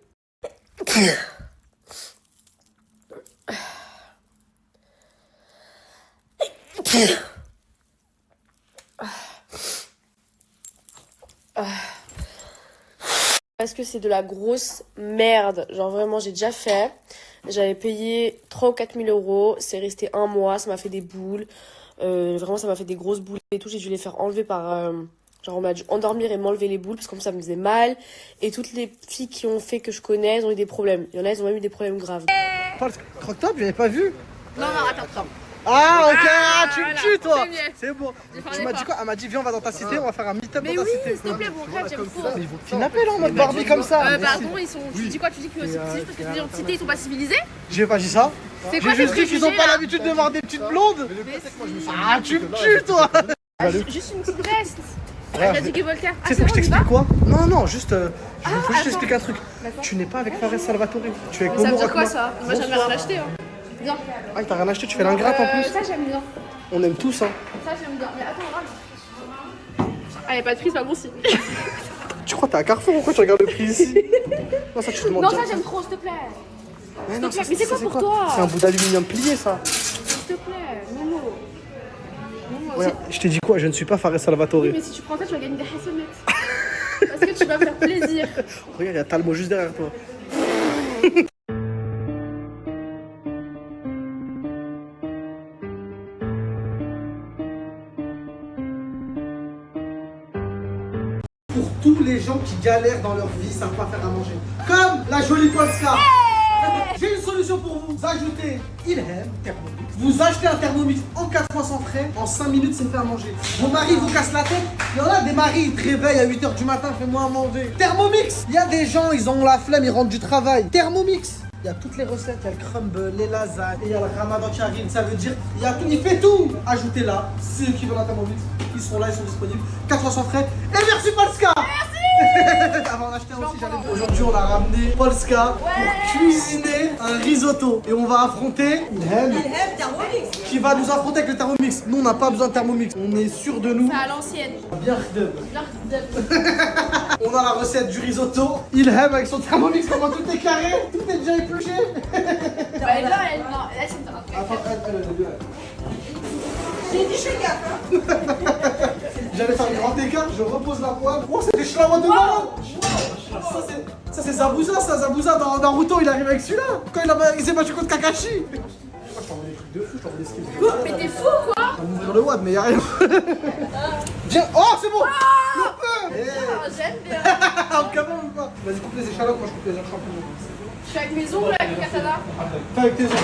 Parce que c'est de la grosse merde. Genre vraiment, j'ai déjà fait. J'avais payé 3 ou 4 000 euros. C'est resté un mois. Ça m'a fait des boules. Vraiment, ça m'a fait des grosses boules et tout. J'ai dû les faire enlever par... genre, on m'a dû endormir et m'enlever les boules parce que comme ça me faisait mal. Et toutes les filles qui ont fait que je connais, elles ont eu des problèmes. Il y en a, elles ont même eu des problèmes graves. Croque-top, je l'avais pas vu. Non, attends. Ah, ok, tu me tues, toi. c'est mieux. C'est bon. J'ai fait un Tu m'as dit effort. quoi? Elle m'a dit, viens, on va dans ta cité, on va faire un meet-up dans ta oui, cité. s'il te plaît, bon, frère, j'aime trop. Mais ils vont te kidnapper là en mode Barbie comme ça. Pardon, ils sont. Tu dis quoi? Tu dis que c'est parce que tu dis en cité, ils sont pas civilisés? J'ai pas dit ça. C'est quoi J'ai juste ces dit qu'ils ont préjugés, pas là? l'habitude de voir des petites blondes. Ah, tu me tues, toi. Juste une petite veste. Ouais, Elle a dit que Voltaire. Tu sais, faut que je t'explique quoi? Non, juste. Je faut juste attends. t'expliquer un truc. Tu n'es pas avec Fares Salvatore. Tu es avec Ça Momo veut dire quoi Rakma. ça? Moi j'avais rien acheté. Bien. Ah, t'as rien acheté, tu fais l'ingrate en plus. Ça j'aime bien. On aime tous, hein. Ça j'aime bien. Mais attends, regarde. Ah, y'a pas de prix, c'est pas bon si. Tu crois que t'es à Carrefour? Pourquoi tu regardes le prix ici? Non, ça, tu demandes Non, ça direct. j'aime trop, s'il te plaît. Mais non, plaît. Mais c'est quoi pour toi? C'est un bout d'aluminium plié, ça. S'il te plaît, Momo. Ouais, je t'ai dit quoi? Je ne suis pas Fares Salvatore. Oui, mais si tu prends ça, tu vas gagner des hasselnettes. Parce que tu vas me faire plaisir. Regarde, il y a Talmo juste derrière toi. Pour tous les gens qui galèrent dans leur vie, savent pas faire à manger. Comme la jolie Polska. J'ai une solution pour vous. Vous ajoutez Ilhem Thermomix. Vous achetez un Thermomix en 4 fois sans frais. En 5 minutes, c'est fait à manger. Vos maris vous cassent la tête. Il y en a des maris, ils te réveillent à 8h du matin, fais-moi à manger. Thermomix. Il y a des gens, ils ont la flemme, ils rentrent du travail. Thermomix. Il y a toutes les recettes, il y a le crumble, les lasagnes, et il y a le ramadan qui arrive. Ça veut dire, il y a tout, il fait tout. Ajoutez là, ceux qui veulent un Thermomix, ils sont là, ils sont disponibles. 4 fois sans frais. Et merci Polska. Avant d'acheter un aussi, j'allais dire. Aujourd'hui, on a ramené Polska pour cuisiner un risotto. Et on va affronter Ilhem qui va nous affronter avec le Thermomix. Nous, on n'a pas besoin de Thermomix. On est sûr de nous. C'est à l'ancienne. Bien redem. On a la recette du risotto. Ilhem avec son Thermomix, comment tout est carré, tout est déjà épluché. Bah, là, c'est une Attends, elle. J'ai dit, je fais gaffe. J'allais faire un grand écart, je repose la poêle. Oh, c'est des schlamois de malade. Ça, c'est Zabuza, ça. Zabuza dans Naruto, il arrive avec celui-là. Quand il s'est battu contre Kakashi. Moi, je t'envoie des trucs de fou, je t'envoie des skills. Mais t'es fou quoi? On va m'ouvrir le WAD, mais y'a rien. Viens. Oh, c'est bon. Le feu. J'aime bien. Comment ou pas? Vas-y, coupe les échalotes, moi je coupe les champignons. Je suis avec mes ongles, avec le katana. Fais avec tes ongles.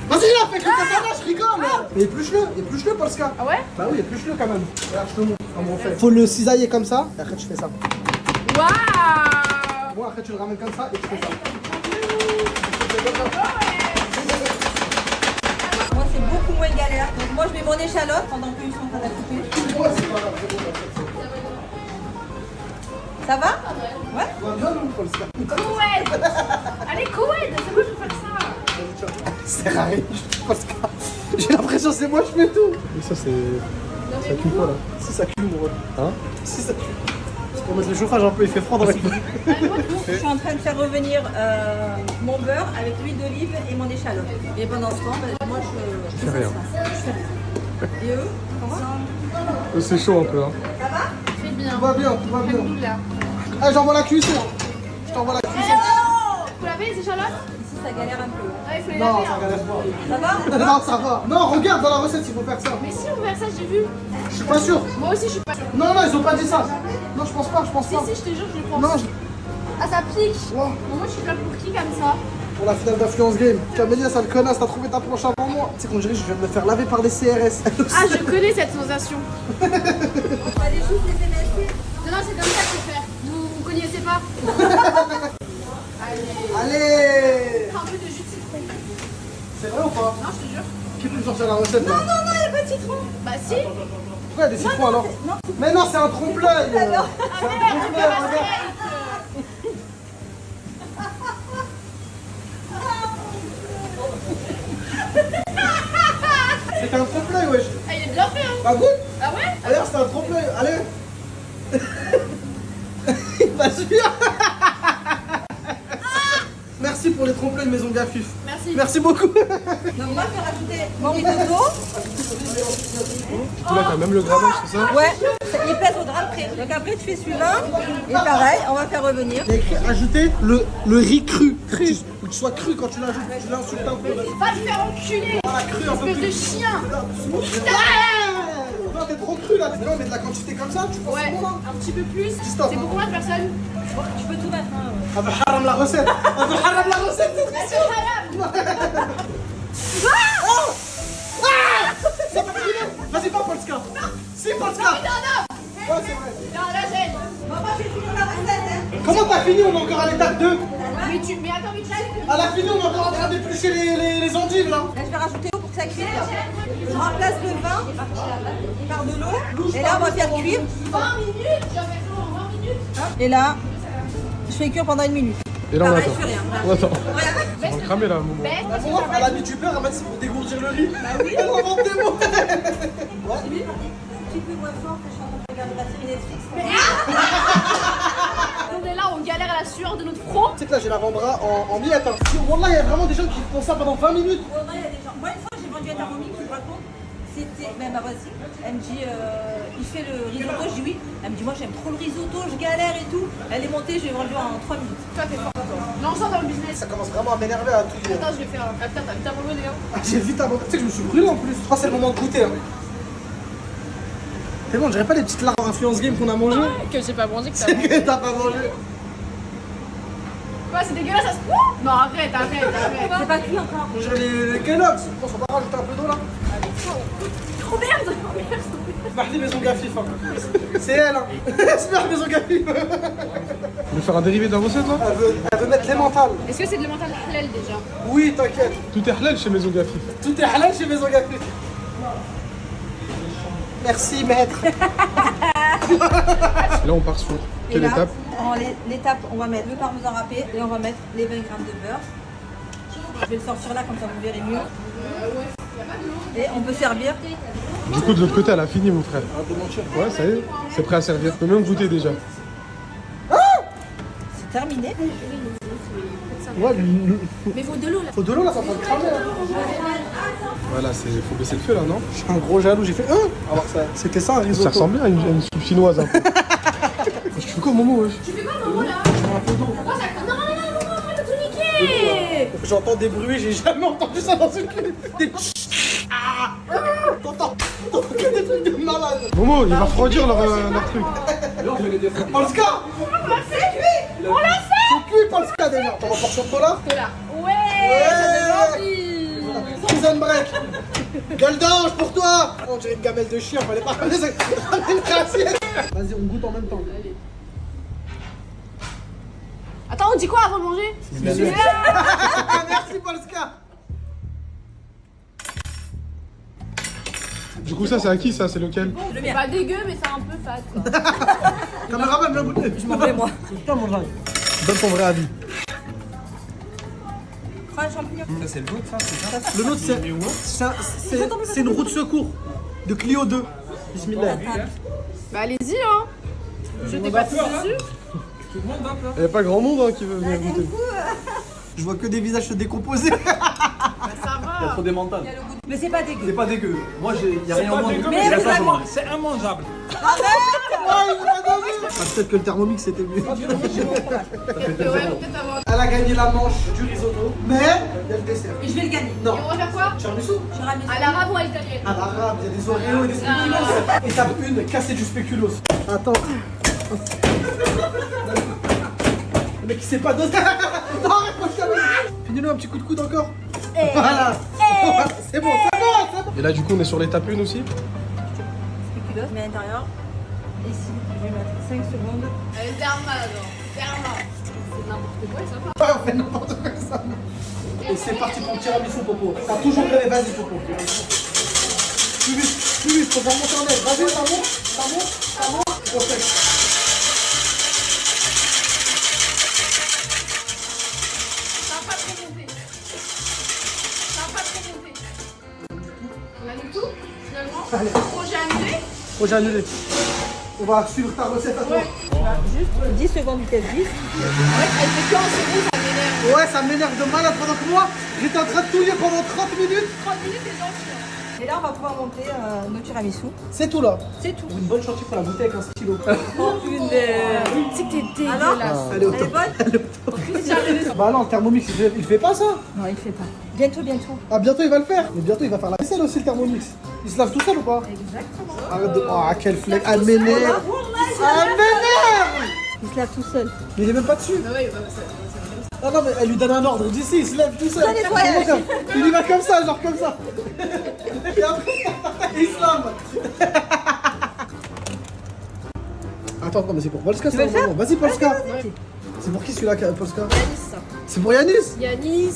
Vas-y là, fais avec le katana, je rigole. Mais épluche-le, Polska. Ah ouais? Bah oui, épluche-le quand même. Regarde, je te montre comment on fait. Faut le cisailler comme ça, et après tu fais ça. Waouh! Bon, après tu le ramènes comme ça, et tu fais ça. Moi, c'est beaucoup moins galère. Donc, moi, je mets mon échalote pendant qu'ils sont en train de la couper. Ouais, c'est pas grave. Ça va? Ouais? Tu vas bien, nous, Polska? Koweït! Allez, Koweït! C'est moi, je veux faire ça! C'est rare, Polska. J'ai l'impression que c'est moi, je fais tout. Mais ça, c'est. Ça cuit pas là. Si ça cuit, mon rôle. Hein? Si ça cuit. C'est pour mettre le chauffage un peu, il fait froid dans la cuisine. Je suis en train de faire revenir mon beurre avec l'huile d'olive et mon échalote. Et pendant ce temps, moi, je fais rien. Et eux, comment? C'est chaud un peu, hein. Ça va? Fais bien. Tout va bien, tout va bien. Alhamdoulilah. Ah, j'envoie la cuisson. Je t'envoie la cuisson. Faut laver les échalotes? Ici, ça galère un peu. Ouais, il faut les Non, laver. ça Hein. galère pas. Ça va? Non, ça va. Non, regarde dans la recette, il faut faire ça. Mais si, on veut faire ça, j'ai vu. Je suis pas sûr. Moi aussi, je suis pas sûre. Non, ils ont pas dit ça. Non, je pense pas, je pense Si, pas. si, je te jure, je le pense. Non, Ah, ça pique. Ouais. Bon, moi, je suis là pour qui comme ça? Pour la finale d'Influence Game. Camélia, sale connasse, t'as trouvé ta planche avant moi. Tu sais qu'on dirait que je viens de me faire laver par les CRS. Ah, je connais cette sensation. On va aller juste les émerger. Non, c'est comme ça qu'il faut faire. Vous connaissez pas. Allez. Un peu de jus de citron. C'est vrai ou pas? Non, je te jure. Qui peut me sortir la recette là? Non, il n'y a pas de citron. Bah si. Pourquoi il y a des citrons alors? Non. Mais non, c'est un trompe-l'œil. C'est un trompe-l'œil, regarde. C'était un trompe-l'œil, wesh. Ah, il est bien fait, hein. Bah goûte. Ah ouais? Regarde, c'était un trompe-l'œil. Allez. Il va suivre. Merci pour les trompe-l'œil Maison Gafif. Merci. Merci beaucoup. Donc moi, je vais rajouter mon risotto. Tout là, t'as même le grammage, c'est ça? Ouais, il pèse au gramme près. Donc après, tu fais suivant. Et pareil, on va faire revenir. Il y a écrit ajouter le riz cru. Faut que tu sois cru quand tu l'ajoutes. Tu l'insultes un peu. Va te faire enculer. Voilà, cru un peu Espèce de plus. chien. Non, t'es trop cru là. Mais non, mais de la quantité comme ça, tu penses Ouais, bon là? un petit peu plus. Stop. C'est pour combien de personnes? Tu peux tout mettre. Hein. Elle veut haram la recette. Elle veut haram la recette. C'est halal. C'est pas fini. Vas-y, pas Polska. Si, Polska. Ouais, c'est vrai. Non, là, j'aime. Maman, j'ai fini la recette. Hein. Comment t'as fini? On est encore à l'étape 2. Mais attends, mais tu sais. Elle a fini, on est encore en train d'éplucher les endives là. Là, je vais rajouter l'eau pour que ça cuise. Je remplace le vin par de l'eau. Et là, on va faire cuire. 20 minutes. J'avais fait en 20 minutes. Et là, je fais cuire pendant 1 minute. Et là, on Pareil, attend. je fais rien. On attend. Regarde. On va le cramer là, Momo. Elle a mis du beurre, elle m'a dit c'est pour dégourdir le riz. Elle invente des mots. Un petit peu moins fort que je suis en train de regarder ma série Netflix. On est là, on galère à la sueur de notre front. Tu sais que là j'ai l'avant-bras en miettes. Hein. Wallah, il y a vraiment des gens qui font ça pendant 20 minutes. Ouais, il y a des gens. Moi, une fois, j'ai vendu un Thermomix, tu te racontes. C'était même ma voisine. Elle me dit, il fait le risotto. Je dis oui. Elle me dit, moi, j'aime trop le risotto, je galère et tout. Elle est montée, je l'ai vendu en 3 minutes. Toi, t'es fort. Lance ça dans le business. Ça commence vraiment à m'énerver à tout dire. Attends, je vais faire un. Ah putain, t'as vite abandonné, hein. Ah, j'ai vite abandonné. Tu sais que je me suis brûlé en plus. Je crois que c'est le moment de goûter. Hein. C'est bon, on dirait pas les petites larves influence game qu'on a mangées. Que j'ai pas mangé, que ça. C'est que t'as pas mangé. Quoi, c'est dégueulasse, ça se. Non, arrête. C'est pas cuit encore. On dirait les Kellogg's. On va pas rajouter un peu d'eau là. Oh merde. Mahdi Maison Gafif. Hein. C'est elle. Hein. J'espère Maison Gafif. On veut faire un dérivé de la recette là? Elle veut mettre l'emmental. Est-ce que c'est de l'emmental halal déjà? Oui, t'inquiète. Tout est halal chez Maison Gafif. Tout est halal chez Maison Gafif. Merci maître. Et là, on part sur Et quelle là, étape? l'étape, on va mettre le parmesan râpé et on va mettre les 20 grammes de beurre. Je vais le sortir là, comme ça vous verrez mieux. Et on peut servir. Du coup, de l'autre côté, elle a fini, mon frère. Ouais, ça y est, c'est prêt à servir. Tu peux même goûter déjà. C'est terminé. Ouais, Mais faut de l'eau là. faut de l'eau là, ça va cramer. Hein. Voilà, faut baisser le feu là, non? Je suis un gros jaloux, j'ai fait alors ça, c'était ça un risotto. Ça ressemble bien à une soupe chinoise un peu. Tu fais quoi, Momo, wesh? Tu fais quoi, Momo là? Un peu d'eau. Pourquoi ça. Non, Momo, t'as tout niqué. J'entends des bruits, j'ai jamais entendu ça dans une cuisine. Des T'entends que des trucs de malade. Momo, il va refroidir leur truc. Polska. On l'a fait. C'est cuit Polska déjà. T'en vas portion de cola? Là. Ouais. Ça donne envie. Prison break. Gueule d'ange pour toi. On dirait une gamelle de chien, fallait pas ramener une assiette. Vas-y, on goûte en même temps. Attends, on dit quoi avant de manger? Merci Polska. Du coup, ça, c'est à qui ça? C'est lequel? C'est pas dégueu, mais c'est un peu fade quoi. Caméraman, viens goûter. Je m'en vais moi. Putain, mon gars. Donne ton vrai avis. Prends un champignon. Ça c'est le nôtre, ça, c'est ça? Le nôtre, c'est une roue de secours de Clio 2. Bismillah. Bah allez-y, hein. Je t'ai pas tout dessus. Tout le monde va peur. Il n'y a pas grand monde hein, qui veut venir goûter. Je vois que des visages se décomposer. Ça Il y a va. trop des mentales. Mais c'est pas dégueu. C'est pas dégueu. Moi, il y a rien au monde. Mais vraiment. C'est immangeable. Ah, peut-être que le Thermomix c'était mieux. Ouais, peut-être avoir. Elle a gagné la manche du risotto, mais il y a le dessert. Et je vais le gagner. Non. Et on va faire quoi? Tiramisu. Je ramène À l'arabe ou à l'italienne? À l'arabe, il y a des oreos et des spéculoos. Étape 1, casser du spéculoos. Attends. Le mec il sait pas doser. Non, arrête, moi je t'avais. Finis-le un petit coup de coude encore. Voilà. C'est bon, c'est bon. Et là, du coup, on est sur l'étape 1 aussi. spéculoos, mais à l'intérieur. Ici, je vais mettre 5 secondes. Allez, ferme-la, alors. Ouais, on fait n'importe quoi ça. Et c'est parti pour le tiramisu, Popo. T'as toujours rêvé, vas-y, Popo. Plus vite, faut faire monter en aile. Vas-y, ça monte. Ok. Ça va pas trop monter. On annule tout, finalement. Allez. Projet annulé. Projet annulé. On va suivre ta recette à toi. Juste 10 secondes vitesse 10. Elle fait que en seconde, ça m'énerve. Ouais, ça m'énerve de malade pendant que moi, j'étais en train de touiller pendant 30 minutes. 30 minutes, c'est gentil. Et là, on va pouvoir monter nos tiramisu. C'est tout là. C'est tout. Pour une bonne chantier, faut la goûter avec un stylo. Oh, punaise. C'est que t'es Alors, dégueulasse. Elle est au elle est top. bonne? Bah non, le Thermomix, il fait pas ça. Non, il fait pas. Bientôt. Ah, bientôt il va le faire. Mais bientôt il va faire la vaisselle aussi, le Thermomix. Il se lave tout seul ou pas? Exactement. Arrête de. Ah, quel flex. Elle m'énerve. Elle m'énerve. Il se lave tout seul. Mais il est même pas dessus. Bah ouais, bah, ça. Ah non, mais elle lui donne un ordre. D'ici, il se lève tout seul. Ça nettoie. Il y va comme ça, genre comme ça. Et après, il se lave. Attends, non, mais c'est pour Polska ça. veux le faire? Vas-y, Polska. Vas-y. C'est pour qui celui-là, Polska? Yanis, ça. C'est pour Yanis? Yanis.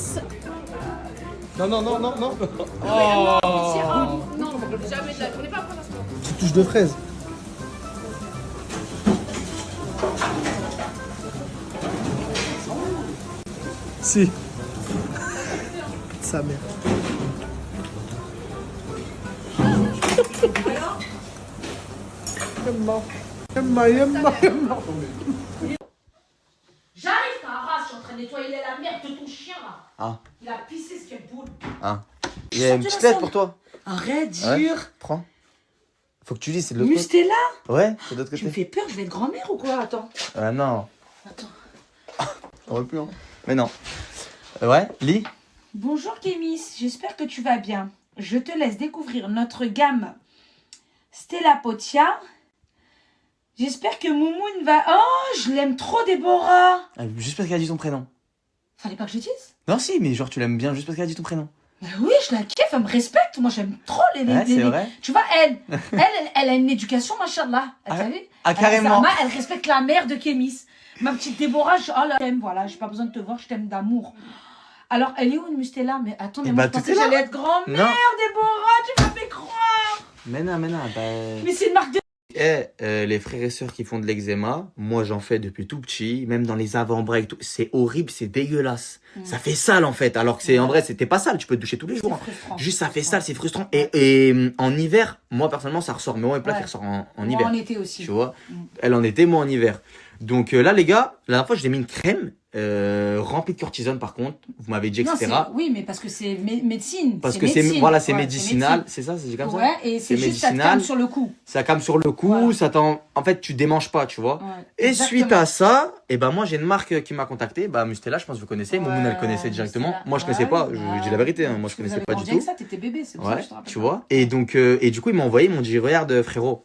Non. Non, jamais de la. On n'est pas pour l'instant. Petite touche de fraise. Si. Sa mère. Emma. J'arrive, ta race, je suis en train de nettoyer la merde de ton chien là. Ah. Il a pissé ce qu'elle boule. Ah. Il y a une petite lettre pour toi. Arrête, Ouais. jure. Prends. Faut que tu lis, c'est de l'autre côté. Mustela. Ouais, c'est de l'autre Tu me côté. fais peur, je vais être grand-mère ou quoi? Attends. Ah non. Attends. On aurait pu, hein. Mais non. Ouais, lis. Bonjour Kémis, j'espère que tu vas bien. Je te laisse découvrir notre gamme Stella Potia. J'espère que Moumoune va... Oh, je l'aime trop, Déborah. Ah, juste parce qu'elle a dit ton prénom. Fallait pas que je le dise. Non, si, mais genre tu l'aimes bien juste parce qu'elle a dit ton prénom. Bah oui, je la kiffe, elle me respecte. Moi, j'aime trop les... Ouais, c'est vrai. Tu vois, elle a une éducation, machallah. Ah, T'as vu? ah, carrément. Elle respecte la mère de Kémis. Ma petite Déborah, oh là, je t'aime, voilà, j'ai pas besoin de te voir, je t'aime d'amour. Alors, elle est où, une Mustela? Mais attends, mais Eh moi, bah, je pensais tout que est là. j'allais être grand-mère, Non. Déborah, tu m'as fait croire. Mais non, bah... Mais c'est une marque de... les frères et sœurs qui font de l'eczéma, moi j'en fais depuis tout petit, même dans les avant-bras et tout. C'est horrible, c'est dégueulasse. Ça fait sale en fait, alors que c'est en vrai, c'était pas sale, tu peux te doucher tous les jours. Juste ça fait sale, c'est frustrant. Et en hiver, moi personnellement ça ressort, mais moi mes plats qui ressort en Moi, hiver. en été aussi. Tu vois, elle en été, moi en hiver. Donc là les gars, la dernière fois je vous ai mis une crème remplie de cortisone par contre, vous m'avez dit Non, etc. oui, mais parce que c'est médecine. Parce que c'est médecine. voilà, c'est Ouais, médicinal, c'est ça, c'est comme ça. Ouais, et c'est juste ça te médicinal. calme sur le coup. Ça calme sur le coup, Voilà. ça en fait tu démanges pas, tu vois. Ouais, Et exactement. suite à ça, et ben moi j'ai une marque qui m'a contacté, bah Mustela, je pense que vous connaissez, Moumoune elle connaissait directement. Mustela. Moi je connaissais pas, Ouais, je dis la vérité, hein, moi je Vous connaissais avez pas du grandi tout. avec ça, t'étais bébé, c'est pour ça Ouais, que je te rappelle. tu vois. Et donc et du coup ils m'ont envoyé, ils m'ont dit regarde frérot,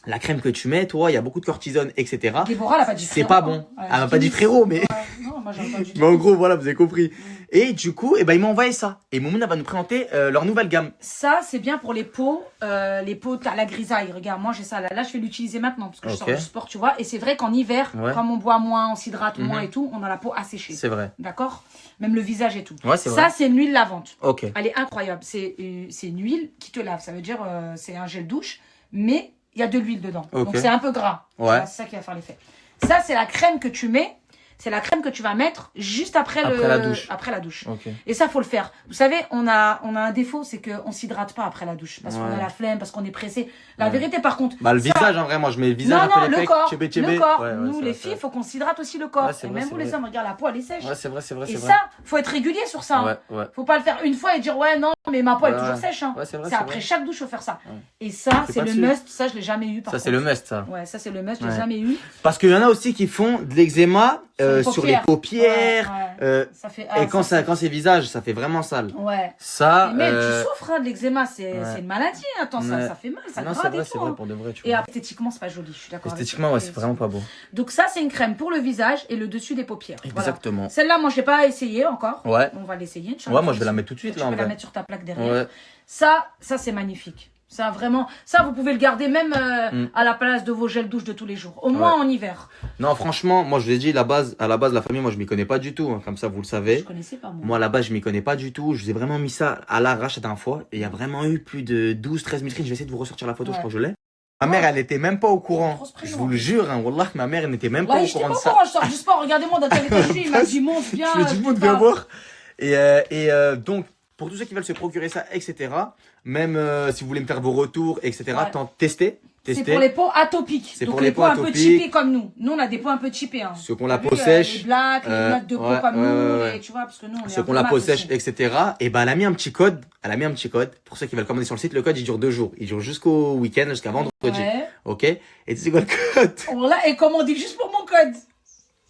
la crème que tu mets, toi, il y a beaucoup de cortisone, etc. Déborah, elle a pas dit C'est frérot, pas hein. bon. Elle a Elle m'a dit pas dit Kémis. frérot, mais. Ouais, non, moi j'ai entendu. Mais en gros, voilà, vous avez compris. Et du coup, et ben ils m'ont envoyé ça. Et Moumoune elle va nous présenter leur nouvelle gamme. Ça, c'est bien pour les peaux, t'as la grisaille. Regarde, moi j'ai ça là. Là, je vais l'utiliser maintenant parce que je sors Ok. du sport, tu vois. Et c'est vrai qu'en hiver, Ouais. comme on boit moins, on s'hydrate moins Mhm. et tout, on a la peau asséchée. C'est vrai. D'accord? Même le visage et tout. Ouais, c'est Ça, vrai. c'est une huile lavante. Ok. Elle est incroyable. C'est une huile qui te lave. Ça veut dire c'est un gel douche, mais il y a de l'huile dedans. Ok. Donc c'est un peu gras. Ouais. Voilà, c'est ça qui va faire l'effet. Ça, c'est la crème que tu mets. C'est la crème que tu vas mettre juste après la douche. Après la douche. Ok. Et ça, faut le faire. Vous savez, on a un défaut, c'est qu'on s'hydrate pas après la douche. Parce qu'on a Ouais. la flemme, parce qu'on est pressé. La Ouais. vérité, par contre. Bah le ça- visage en vrai, moi je mets le visage Non, après non, les le pecs, corps. tchébé, tchébé. Le corps. Ouais, ouais, Nous, c'est les vrai, filles, c'est faut qu'on s'hydrate aussi le corps. Ouais, c'est et vrai, même c'est vous, les vrai. hommes, regarde, la peau, elle est sèche. Ouais, c'est vrai, c'est vrai, Et c'est ça, vrai. faut être régulier sur ça. hein. Ouais, ouais. Faut pas le faire une fois et dire, ouais, non, mais ma peau, elle est Ouais, toujours ouais. sèche. Hein. Ouais, c'est vrai, C'est c'est après vrai. chaque douche, faut faire ça. Ouais. Et ça, C'est c'est pas le dessus. must. Ça, je l'ai jamais eu. Par Ça contre. c'est le must ça. Ouais, ça, c'est le must. Je l'ai Ouais. jamais eu. Parce qu'il y en a aussi qui font de l'eczéma sur les paupières. Ouais, ouais. Ça fait, Et quand c'est visage, ça fait vraiment sale. Ouais. Ça. Mais tu souffres hein, de l'eczéma, c'est ouais. une maladie. Attends, Ouais. ça fait mal, ça Non, c'est grave et vrai, tout. c'est vrai hein. pour de vrai. Tu Et vois. esthétiquement, c'est pas joli, je suis d'accord. avec Esthétiquement, toi. ouais, c'est vraiment pas beau. Donc ça, c'est une crème pour le visage et le dessus des paupières. Voilà. Exactement. Celle-là, moi, je l'ai pas essayé encore. Ouais. On va l'essayer. Ouais, moi je vais la mettre tout de suite Tu là en peux la vrai. mettre sur ta plaque derrière. Ouais. Ça c'est magnifique. Ça, vraiment, ça, vous pouvez le garder même à la place de vos gels douche de tous les jours. Au moins en hiver. Non, franchement, moi, je l'ai dit, à la base, la famille, moi, je m'y connais pas du tout. Hein, comme ça, vous le savez. Je connaissais pas, moi. Moi, à la base, je m'y connais pas du tout. Je vous ai vraiment mis ça à l'arrache la dernière fois. Et il y a vraiment eu plus de 12-13 000 screens. Je vais essayer de vous ressortir la photo, je crois que je l'ai. Ma mère, elle n'était même pas au courant. Je vous le jure, hein, Wallah, ma mère, elle n'était même pas au courant de ça. Je sors du sport, regardez-moi dans quel état je suis. Il m'a dit, monte, viens. Je lui ai dit, monte, viens voir. Et donc, pour tous ceux qui veulent se procurer ça, etc., même si vous voulez me faire vos retours, etc., testez. C'est pour les peaux atopiques. C'est donc pour les les peaux peaux un peu atopiques. chippées comme nous. Nous, on a des peaux un peu chippées. Hein. Ceux qui ont la peau sèche. Les blacks, les notes de peau comme nous. Et, tu vois, parce que nous, on est ceux qui ont la peau sèche, etc. Et ben, elle a mis un petit code. Pour ceux qui veulent commander sur le site, le code, il dure 2 jours. Il dure jusqu'au week-end, jusqu'à vendredi. Ouais. Ok? Et tu sais quoi le code? Voilà, et commandez juste pour mon code.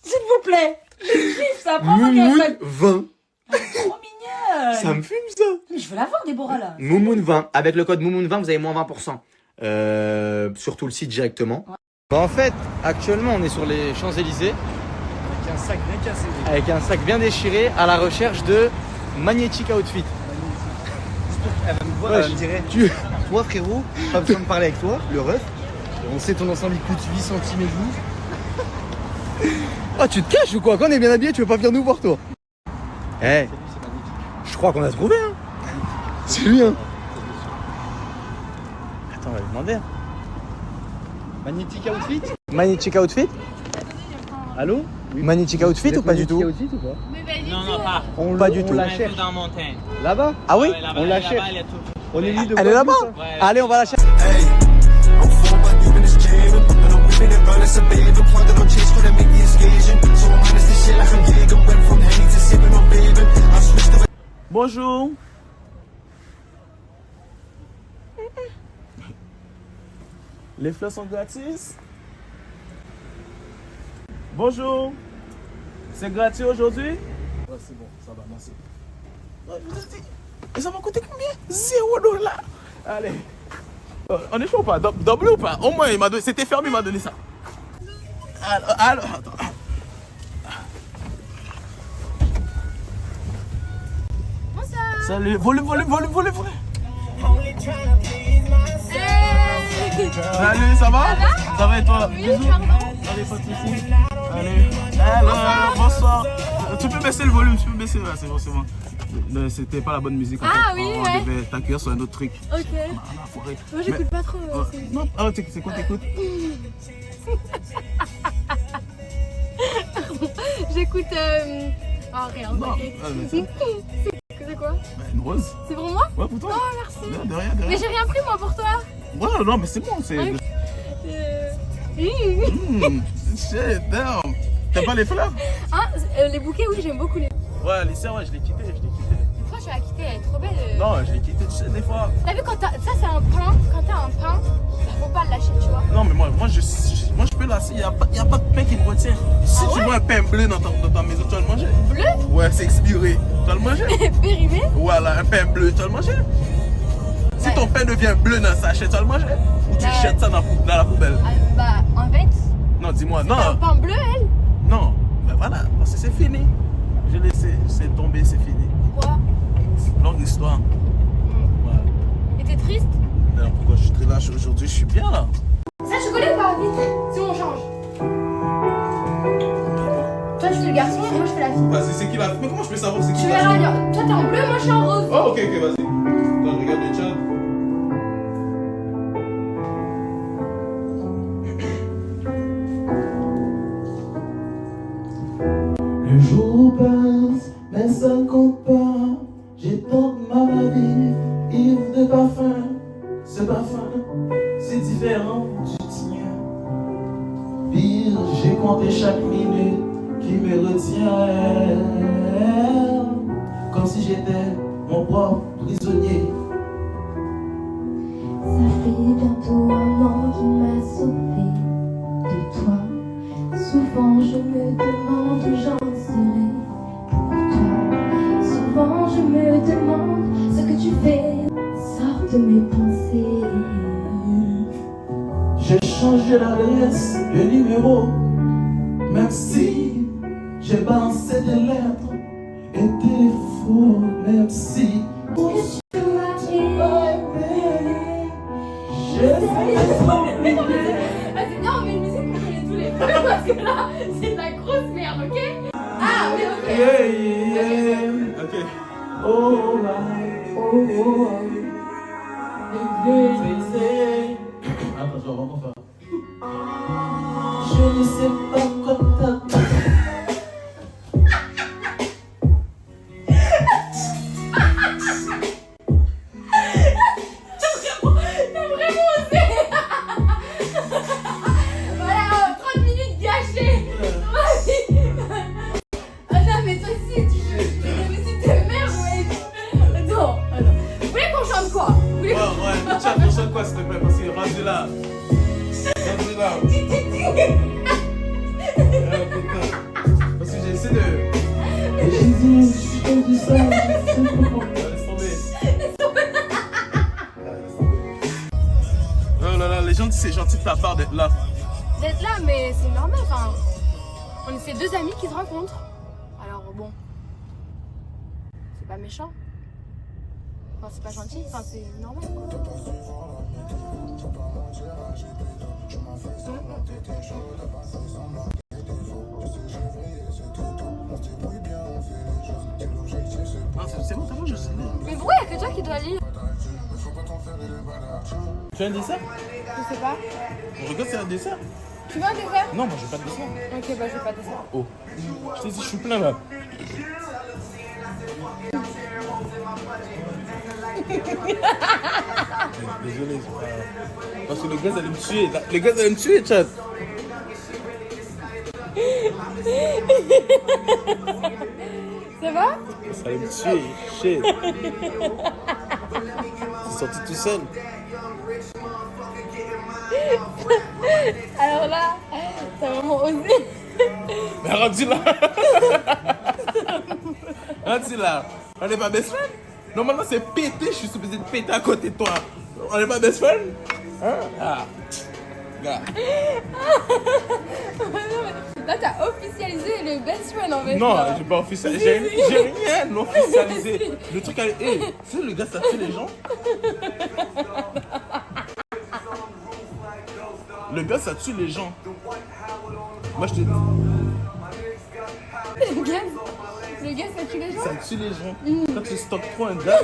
S'il vous plaît. Je kiffe ça. Prends mon code. 20. Trop mignonne. Ça me fume ça. Mais je veux la voir, Déborah, là. Moumoun 20. Avec le code Moumoun 20, vous avez moins 20%. Sur tout le site directement. Bah en fait, actuellement, on est sur les Champs-Élysées. Avec un sac bien cassé. Avec un sac bien déchiré, à la recherche de Magnetic Outfit. Elle va me voir, elle me dirait toi frérot, pas besoin de parler avec toi, le ref. On sait ton ensemble il coûte 8 centimes et demi. Oh, tu te caches ou quoi? Quand on est bien habillé, tu veux pas venir nous voir toi? Eh, je crois qu'on a trouvé, hein. C'est lui, hein. Attends, on va lui demander. Hein. Magnetic Outfit. Magnetic Outfit? Allô? Oui. Magnetic Outfit ou pas du tout? Magnetic Outfit ou pas? Non, pas. Pas du tout. On la cherche. Dans la montagne. Là-bas? Ah oui? Ouais, là-bas, On la là-bas, cherche. il y a tout. On est libre de Elle est là-bas? Ouais. Allez, on va la chercher. Bonjour. Les fleurs sont gratis. Bonjour. C'est gratuit aujourd'hui? Ouais, c'est bon, ça va, merci. Et ça va coûter combien? 0 $. Allez. On est chaud ou pas? Double ou pas? Au moins, il m'a donné. C'était fermé, il m'a donné ça. Alors, attends. Salut, volez. Salut, ça va? Ça va et toi? Oui, Bisous. pardon. Allez, pas de soucis. Allez. Alors, bonsoir. Tu peux baisser le volume, tu peux baisser. Ouais, c'est bon. C'était pas la bonne musique. Ah en fait. oui, On ouais. devait t'accueillir sur un autre truc. Ok. Moi, j'écoute pas trop. Non, c'est quoi t'écoutes? J'écoute. Oh, rien. Non, C'est quoi? Une rose. C'est pour moi? Ouais, pour toi. Oh, merci. De rien. Mais j'ai rien pris, moi, pour toi. Ouais, non, mais c'est bon. C'est. Shit, damn. T'aimes pas les fleurs? Ah, les bouquets, oui, j'aime beaucoup les. Ouais, les sœurs, ouais, je l'ai quitté. Pourquoi tu l'as quitté? Elle est trop belle. Non, je l'ai quitté, tu sais, des fois. T'as vu quand ça c'est un pain, quand t'as un pain, faut pas le lâcher, tu vois. Non, mais moi je peux lasser, il n'y a pas de pain qui me retient. Si tu vois un pain bleu dans ta maison, tu vas le manger. Bleu? Ouais, c'est expiré. Tu vas le manger? Périmé? Voilà, un pain bleu, tu vas le manger? Si ton pain devient bleu dans le sachet, tu vas le manger? Ou tu jettes ça dans la poubelle? Bah, en fait. Non, dis-moi, non. Un pain bleu, elle? Non, ben voilà, parce que c'est fini. J'ai laissé, c'est tombé, c'est fini. Pourquoi? Longue histoire. Et t'es triste? Non, pourquoi je suis très lâche aujourd'hui? Je suis bien là. Ça, je connais pas, vite. Si on change. Toi, tu fais le garçon et moi, je fais la fille. Vas-y, c'est qui la... Mais comment je peux savoir c'est qui Tu la verras, fille? toi, t'es en bleu, moi, je suis en rose. Oh, ok, vas-y. Attends, regarde le chat. Le jour passe, mais ça ne compte pas. J'ai tant de mal à vivre, ivre de parfum. Ce parfum, c'est différent du tien. Pire, j'ai compté chaque minute qui me retient. Comme si j'étais mon propre prisonnier. Ça fait bientôt 1 an qu'il m'a sauvé de toi. Souvent je me demande où j'en serai pour toi. Souvent je me demande ce que tu fais sort de mes pensées. J'ai changé l'adresse, le numéro, même si j'ai balancé des lettres et des faux, même si tu m'as aimé, Yeah, yeah. Ok. Oh, attends, je vais vraiment faire. Je ne sais pas quoi t'attendre. T'as vraiment osé. Voilà, 30 minutes gâchées. Vas-y. Ah non, mais toi aussi, tu veux. Mais c'est tes mères, ouais. Attends. Vous voulez qu'on chante quoi? Vous voulez qu'on Ouais, tiens, on chante quoi s'il te plaît? Parce que rendu là. Rendu là. Parce que j'ai essayé de. J'ai dit, je fais du ça. Laisse tomber. Oh là là, les gens disent c'est gentil de ta part d'être là. D'être là, mais c'est normal. Enfin, on est ces deux amis qui se rencontrent. Alors bon, c'est pas méchant. Enfin, c'est pas gentil. Enfin, c'est normal. C'est bon, je sais. Mais pourquoi y'a que toi qui dois lire? Tu veux un dessert? Je sais pas. On regarde, c'est un dessert? Tu veux un dessert? Non, moi j'ai pas de dessert. Ok, bah je veux pas de dessert. Oh, je t'ai dit, je suis plein là. Désolé, parce que les gars allaient me tuer. Les gars allaient me tuer, chat. Ça va? Ça allait me tuer, shit. C'est sorti tout seul. Alors là, t'as vraiment osé. Mais rendu là. Rendu là. On n'est pas best friend? Normalement c'est pété, je suis supposé de péter à côté de toi. On n'est pas best friend? Hein? Ah. Gars. Là, t'as officialisé le best friend en fait. Non, là. j'ai pas officialisé. J'ai rien officialisé. Le truc, hey, tu sais, le gars, ça tue les gens. Le gars, ça tue les gens. Moi, je te dis. Le gars, ça tue les gens. Ça tue les gens. Quand tu stockes trop un gars.